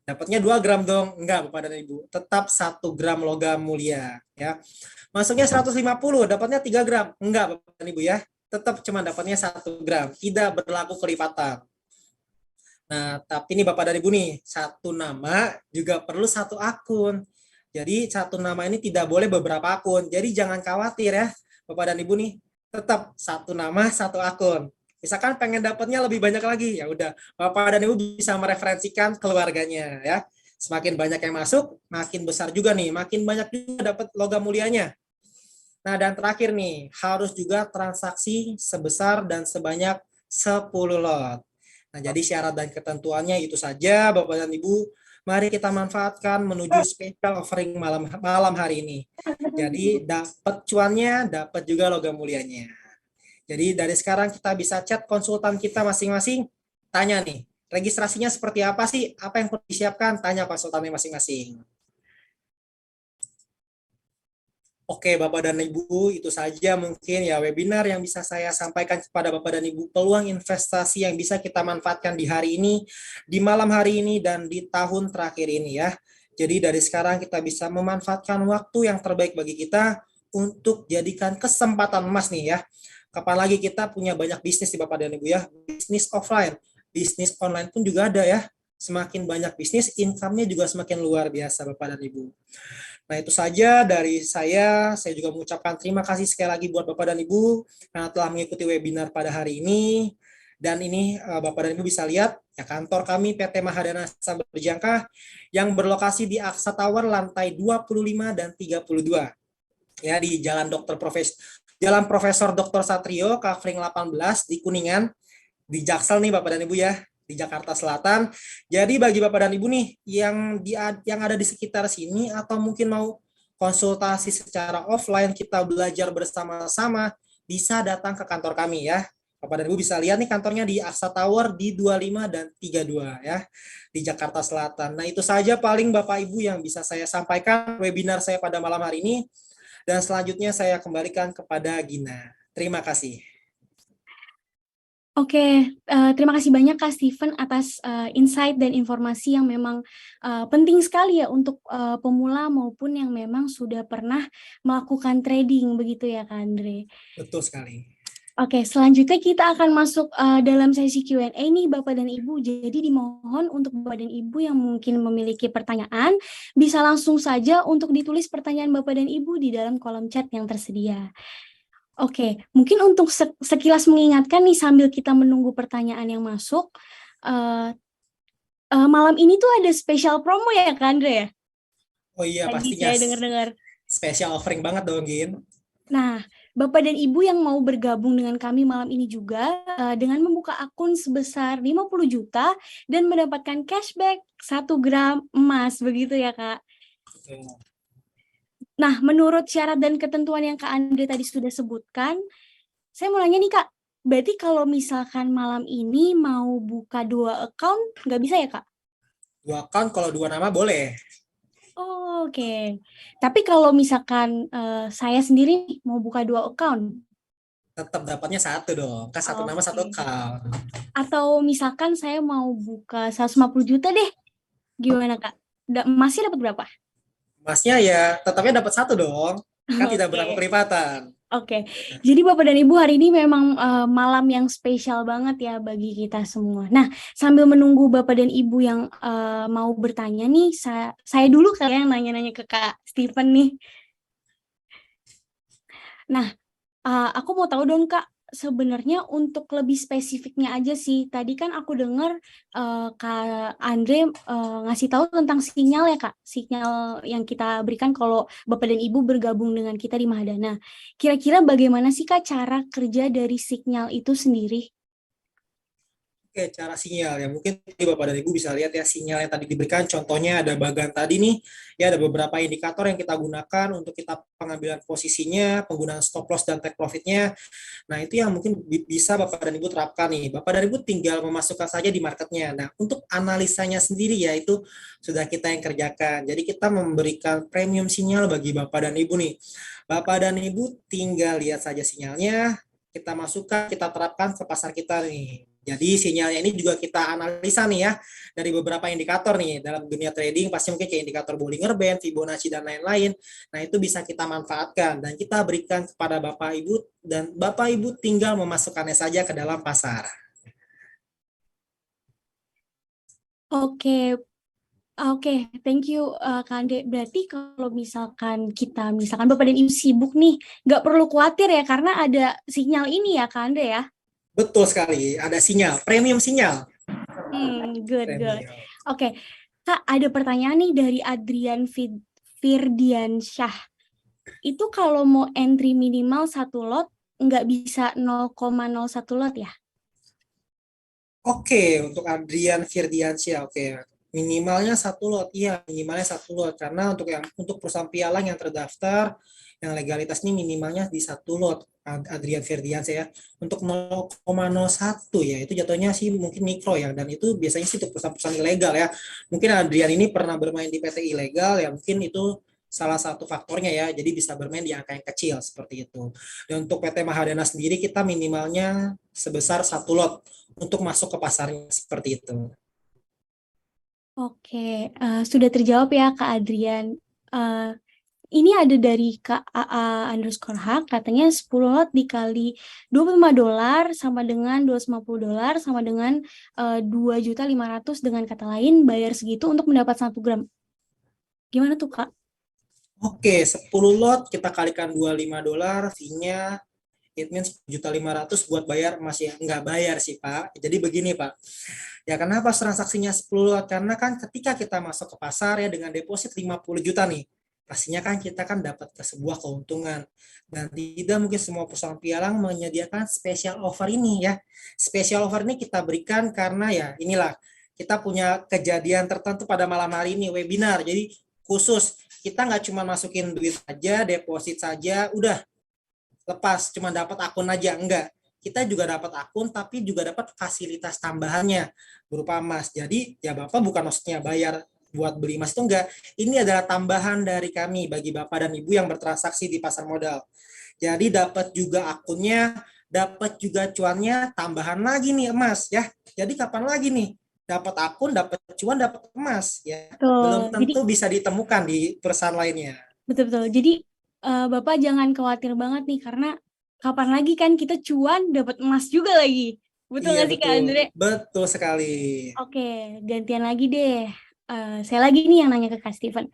dapatnya 2 gram dong. Enggak Bapak dan Ibu, tetap 1 gram logam mulia ya. Masuknya 150, dapatnya 3 gram. Enggak Bapak dan Ibu ya, tetap cuma dapatnya 1 gram, tidak berlaku kelipatan. Nah, tapi nih Bapak dan Ibu nih, satu nama juga perlu satu akun. Jadi satu nama ini tidak boleh beberapa akun. Jadi jangan khawatir ya Bapak dan Ibu nih, tetap satu nama satu akun. Misalkan pengen dapatnya lebih banyak lagi, ya udah Bapak dan Ibu bisa mereferensikan keluarganya ya. Semakin banyak yang masuk, makin besar juga nih, makin banyak juga dapat logam mulianya. Nah, dan terakhir nih, harus juga transaksi sebesar dan sebanyak 10 lot. Nah, jadi syarat dan ketentuannya itu saja Bapak dan Ibu. Mari kita manfaatkan menuju special offering malam hari ini. Jadi dapat cuannya, dapat juga logam mulianya. Jadi dari sekarang kita bisa chat konsultan kita masing-masing, tanya nih, registrasinya seperti apa sih? Apa yang perlu disiapkan? Tanya konsultannya masing-masing. Oke, Bapak dan Ibu, itu saja mungkin ya webinar yang bisa saya sampaikan kepada Bapak dan Ibu, peluang investasi yang bisa kita manfaatkan di hari ini, di malam hari ini, dan di tahun terakhir ini ya. Jadi dari sekarang kita bisa memanfaatkan waktu yang terbaik bagi kita untuk jadikan kesempatan emas nih ya. Kapan lagi kita punya banyak bisnis di Bapak dan Ibu ya, bisnis offline, bisnis online pun juga ada ya. Semakin banyak bisnis, income-nya juga semakin luar biasa Bapak dan Ibu. Nah, itu saja dari saya. Saya juga mengucapkan terima kasih sekali lagi buat Bapak dan Ibu karena telah mengikuti webinar pada hari ini. Dan ini Bapak dan Ibu bisa lihat ya kantor kami PT Mahadana Berjangka yang berlokasi di Aksa Tower lantai 25 dan 32 ya di Jalan Profesor Dr. Satrio Kavling 18 di Kuningan di Jaksel nih Bapak dan Ibu ya di Jakarta Selatan. Jadi bagi Bapak dan Ibu nih yang ada di sekitar sini atau mungkin mau konsultasi secara offline kita belajar bersama-sama bisa datang ke kantor kami ya. Bapak dan Ibu bisa lihat nih kantornya di Aksa Tower di 25 dan 32 ya di Jakarta Selatan. Nah, itu saja paling Bapak Ibu yang bisa saya sampaikan webinar saya pada malam hari ini dan selanjutnya saya kembalikan kepada Gina. Terima kasih. Oke, terima kasih banyak Kak Steven atas insight dan informasi yang memang penting sekali ya untuk pemula maupun yang memang sudah pernah melakukan trading begitu ya Kak Andre. Betul sekali. Oke, selanjutnya kita akan masuk dalam sesi Q&A nih Bapak dan Ibu. Jadi dimohon untuk Bapak dan Ibu yang mungkin memiliki pertanyaan bisa langsung saja untuk ditulis pertanyaan Bapak dan Ibu di dalam kolom chat yang tersedia. Oke, mungkin untuk sekilas mengingatkan nih sambil kita menunggu pertanyaan yang masuk, malam ini tuh ada special promo ya Kak Andre ya? Oh iya, Tadi pastinya saya dengar-dengar. special offering banget dong, Gin. Nah, Bapak dan Ibu yang mau bergabung dengan kami malam ini juga dengan membuka akun sebesar 50 juta dan mendapatkan cashback 1 gram emas, begitu ya Kak? Nah, menurut syarat dan ketentuan yang Kak Andre tadi sudah sebutkan, saya mau nanya nih Kak, berarti kalau misalkan malam ini mau buka 2 account, nggak bisa ya Kak? 2 account kalau 2 nama boleh. Oh, oke. Tapi kalau misalkan saya sendiri mau buka 2 account, Tetap dapatnya 1 dong. Kan 1 nama 1 oke. account. Atau misalkan saya mau buka 150 juta deh, gimana Kak? Masih dapat berapa? Masnya ya tetapnya dapat 1 dong. Kan tidak berlaku Oke. kelipatan. Oke, jadi Bapak dan Ibu hari ini memang malam yang spesial banget ya bagi kita semua. Nah, sambil menunggu Bapak dan Ibu yang mau bertanya nih, saya dulu kali yang nanya-nanya ke Kak Steven nih. Nah, aku mau tahu dong Kak, sebenarnya untuk lebih spesifiknya aja sih. Tadi kan aku dengar Kak Andre ngasih tahu tentang sinyal ya Kak, sinyal yang kita berikan kalau Bapak dan Ibu bergabung dengan kita di Mahadana. Kira-kira bagaimana sih Kak cara kerja dari sinyal itu sendiri? Oke, cara sinyal ya mungkin Bapak dan Ibu bisa lihat ya sinyal yang tadi diberikan. Contohnya ada bagan tadi nih, ya ada beberapa indikator yang kita gunakan untuk kita pengambilan posisinya, penggunaan stop loss dan take profitnya. Nah itu yang mungkin bisa Bapak dan Ibu terapkan nih. Bapak dan Ibu tinggal memasukkan saja di marketnya. Nah untuk analisanya sendiri ya itu sudah kita yang kerjakan. Jadi kita memberikan premium sinyal bagi Bapak dan Ibu nih. Bapak dan Ibu tinggal lihat saja sinyalnya, kita masukkan, kita terapkan ke pasar kita nih. Jadi sinyalnya ini juga kita analisa nih ya dari beberapa indikator nih dalam dunia trading pasti mungkin kayak indikator Bollinger Band, Fibonacci dan lain-lain. Nah itu bisa kita manfaatkan dan kita berikan kepada Bapak Ibu dan Bapak Ibu tinggal memasukkannya saja ke dalam pasar. Oke, Oke, thank you Kak Ande. Berarti kalau misalkan misalkan Bapak dan Ibu sibuk nih, nggak perlu khawatir ya karena ada sinyal ini ya Kak Ande ya? Betul sekali, ada sinyal, premium sinyal. Good. Premium. Oke, Kak, ada pertanyaan nih dari Adrian Firdiansyah. Itu kalau mau entry minimal 1 lot, nggak bisa 0,01 lot ya? Oke, untuk Adrian Firdiansyah, oke. Minimalnya 1 lot, iya minimalnya 1 lot karena untuk perusahaan pialang yang terdaftar yang legalitas ini minimalnya di 1 lot. Adrian Firdiansyah ya. Untuk 0,01 ya itu jatuhnya sih mungkin mikro ya dan itu biasanya sih untuk perusahaan-perusahaan ilegal ya. Mungkin Adrian ini pernah bermain di PT ilegal ya mungkin itu salah satu faktornya ya. Jadi bisa bermain di angka yang kecil seperti itu. Dan untuk PT Mahadana sendiri kita minimalnya sebesar 1 lot untuk masuk ke pasarnya seperti itu. Oke, sudah terjawab ya Kak Adrian. Eh, ini ada dari Kak AA_Hak, katanya 10 lot dikali $25 sama dengan $250 sama dengan 2.500.000, dengan kata lain bayar segitu untuk mendapat 1 gram. Gimana tuh Kak? Oke, 10 lot kita kalikan $25, fee-nya it means 1.500.000 buat bayar, masih nggak bayar sih Pak. Jadi begini Pak, ya kenapa transaksinya 10 lot? Karena kan ketika kita masuk ke pasar ya dengan deposit 50 juta nih, pastinya kan kita kan dapat ke sebuah keuntungan. Dan tidak mungkin semua perusahaan pialang menyediakan special offer ini ya. Special offer ini kita berikan karena ya inilah, kita punya kejadian tertentu pada malam hari ini webinar. Jadi khusus kita nggak cuma masukin duit aja, deposit saja, udah lepas cuma dapat akun aja, enggak, kita juga dapat akun tapi juga dapat fasilitas tambahannya berupa emas. Jadi ya Bapak bukan maksudnya bayar buat beli emas itu, enggak, ini adalah tambahan dari kami bagi Bapak dan Ibu yang bertransaksi di pasar modal. Jadi dapat juga akunnya, dapat juga cuannya, tambahan lagi nih emas ya. Jadi kapan lagi nih dapat akun, dapat cuan, dapat emas ya, belum Tuh, jadi tentu bisa ditemukan di perusahaan lainnya. betul-betul. Jadi Bapak jangan khawatir banget nih, karena kapan lagi kan kita cuan dapat emas juga lagi. Betul Iya nggak sih Kak betul, Andre? betul sekali. Oke, gantian lagi deh. Saya lagi nih yang nanya ke Kak Steven.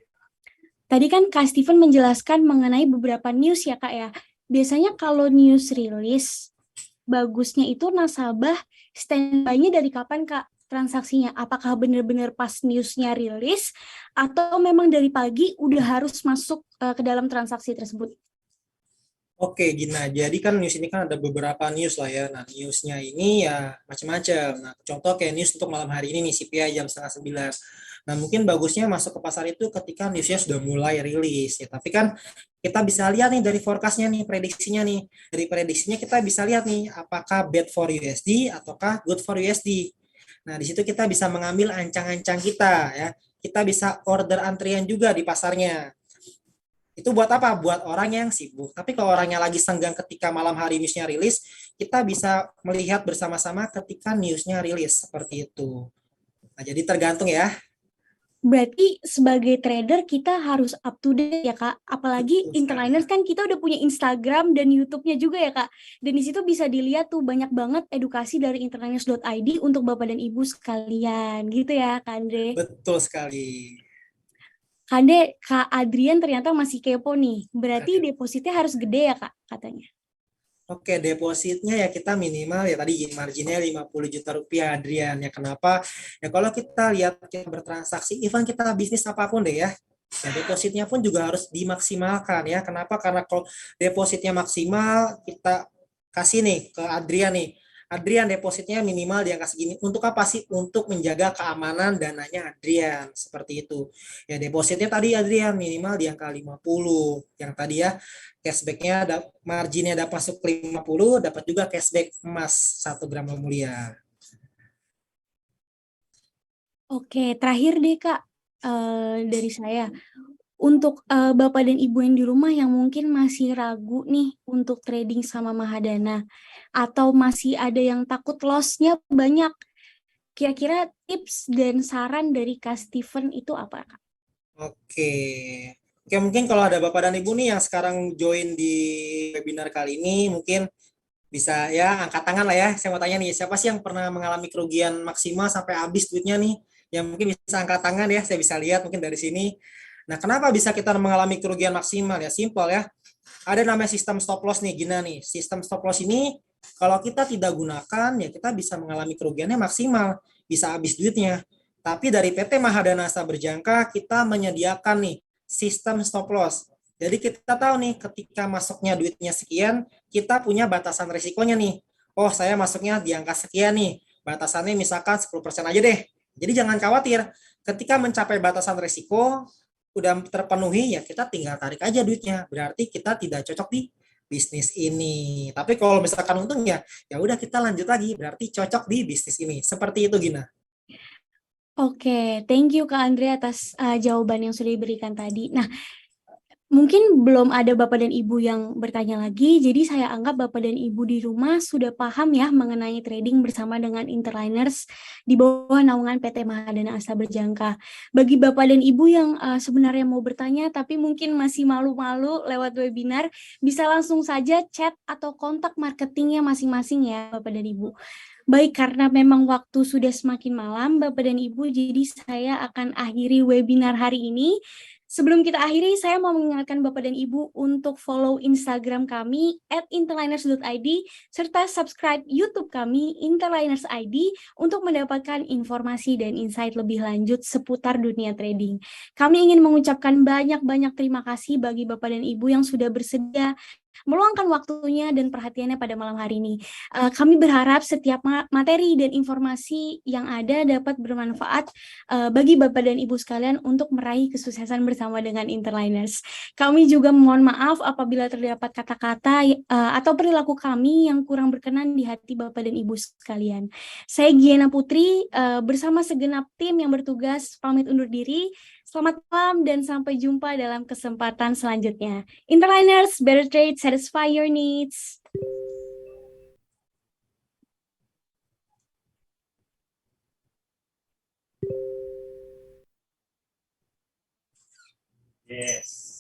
Tadi kan Kak Steven menjelaskan mengenai beberapa news ya Kak ya. Biasanya kalau news rilis, bagusnya itu nasabah standby-nya dari kapan Kak transaksinya? Apakah benar-benar pas newsnya rilis, atau memang dari pagi udah harus masuk ke dalam transaksi tersebut? Oke, Gina. Jadi kan news ini kan ada beberapa news lah ya. Nah, newsnya ini ya macam-macam. Nah, contoh kayak news untuk malam hari ini nih, CPI jam setengah 9. Nah, mungkin bagusnya masuk ke pasar itu ketika newsnya sudah mulai rilis ya. Tapi kan kita bisa lihat nih dari forecastnya nih, prediksinya nih. Dari prediksinya kita bisa lihat nih, apakah bad for USD ataukah good for USD. Nah, di situ kita bisa mengambil ancang-ancang kita ya. Kita bisa order antrian juga di pasarnya. Itu buat apa? Buat orang yang sibuk. Tapi kalau orangnya lagi senggang ketika malam hari newsnya rilis, kita bisa melihat bersama-sama ketika newsnya rilis. Seperti itu. Nah, jadi tergantung ya. Berarti sebagai trader kita harus up to date ya Kak. Apalagi Betul sekali. Interliners kan kita udah punya Instagram dan YouTube-nya juga ya Kak. Dan di situ bisa dilihat tuh banyak banget edukasi dari interliners.id untuk Bapak dan Ibu sekalian. Gitu ya Kak Andre. Betul sekali. Kak Andre, Kak Adrian ternyata masih kepo nih. Berarti Ada. depositnya harus gede ya Kak katanya. Oke, depositnya ya kita minimal ya tadi marginnya 50 juta rupiah, Adrian. Ya kenapa? Ya kalau kita lihat kita bertransaksi, even kita bisnis apapun deh ya, ya depositnya pun juga harus dimaksimalkan ya. Kenapa? Karena kalau depositnya maksimal, kita kasih nih ke Adrian nih. Adrian depositnya minimal di angka segini. Untuk apa sih? Untuk menjaga keamanan dananya Adrian. Seperti itu. Ya depositnya tadi Adrian minimal di angka 50. Yang tadi ya cashbacknya, marginnya dapat masuk 50, dapat juga cashback emas 1 gram mulia. Oke, terakhir deh Kak, dari saya. Untuk Bapak dan Ibu yang di rumah yang mungkin masih ragu nih untuk trading sama Mahadana, atau masih ada yang takut loss-nya banyak, kira-kira tips dan saran dari Kak Steven itu apa Kak? Oke. Oke, mungkin kalau ada Bapak dan Ibu nih yang sekarang join di webinar kali ini, mungkin bisa ya angkat tangan lah ya. Saya mau tanya nih, siapa sih yang pernah mengalami kerugian maksimal sampai habis duitnya nih? Yang mungkin bisa angkat tangan ya, saya bisa lihat mungkin dari sini. Nah, kenapa bisa kita mengalami kerugian maksimal ya? Simpel ya. Ada namanya sistem stop loss nih, Gina nih. Sistem stop loss ini kalau kita tidak gunakan ya kita bisa mengalami kerugiannya maksimal, bisa habis duitnya. Tapi dari PT Mahadana Asa Berjangka kita menyediakan nih sistem stop loss. Jadi kita tahu nih ketika masuknya duitnya sekian, kita punya batasan risikonya nih. Oh, saya masuknya di angka sekian nih. Batasannya misalkan 10% aja deh. Jadi jangan khawatir. Ketika mencapai batasan risiko, udah terpenuhi ya kita tinggal tarik aja duitnya. Berarti kita tidak cocok di bisnis ini. Tapi kalau misalkan untung ya ya udah kita lanjut lagi. Berarti cocok di bisnis ini. Seperti itu Gina. Oke, thank you Kak Andre atas jawaban yang sudah diberikan tadi. Nah, Mungkin belum ada Bapak dan Ibu yang bertanya lagi, jadi saya anggap Bapak dan Ibu di rumah sudah paham ya mengenai trading bersama dengan Interliners di bawah naungan PT Mahadana Asa Berjangka. Bagi Bapak dan Ibu yang sebenarnya mau bertanya tapi mungkin masih malu-malu lewat webinar, bisa langsung saja chat atau kontak marketingnya masing-masing ya Bapak dan Ibu. Baik, karena memang waktu sudah semakin malam, Bapak dan Ibu, jadi saya akan akhiri webinar hari ini. Sebelum kita akhiri, saya mau mengingatkan Bapak dan Ibu untuk follow Instagram kami @interliners.id serta subscribe YouTube kami interliners.id untuk mendapatkan informasi dan insight lebih lanjut seputar dunia trading. Kami ingin mengucapkan banyak-banyak terima kasih bagi Bapak dan Ibu yang sudah bersedia meluangkan waktunya dan perhatiannya pada malam hari ini. Kami berharap setiap materi dan informasi yang ada dapat bermanfaat bagi Bapak dan Ibu sekalian untuk meraih kesuksesan bersama dengan Interliners. Kami juga mohon maaf apabila terdapat kata-kata atau perilaku kami yang kurang berkenan di hati Bapak dan Ibu sekalian. Saya Giana Putri bersama segenap tim yang bertugas pamit undur diri. Selamat malam dan sampai jumpa dalam kesempatan selanjutnya. Interliners, better trade, satisfy your needs. Yes.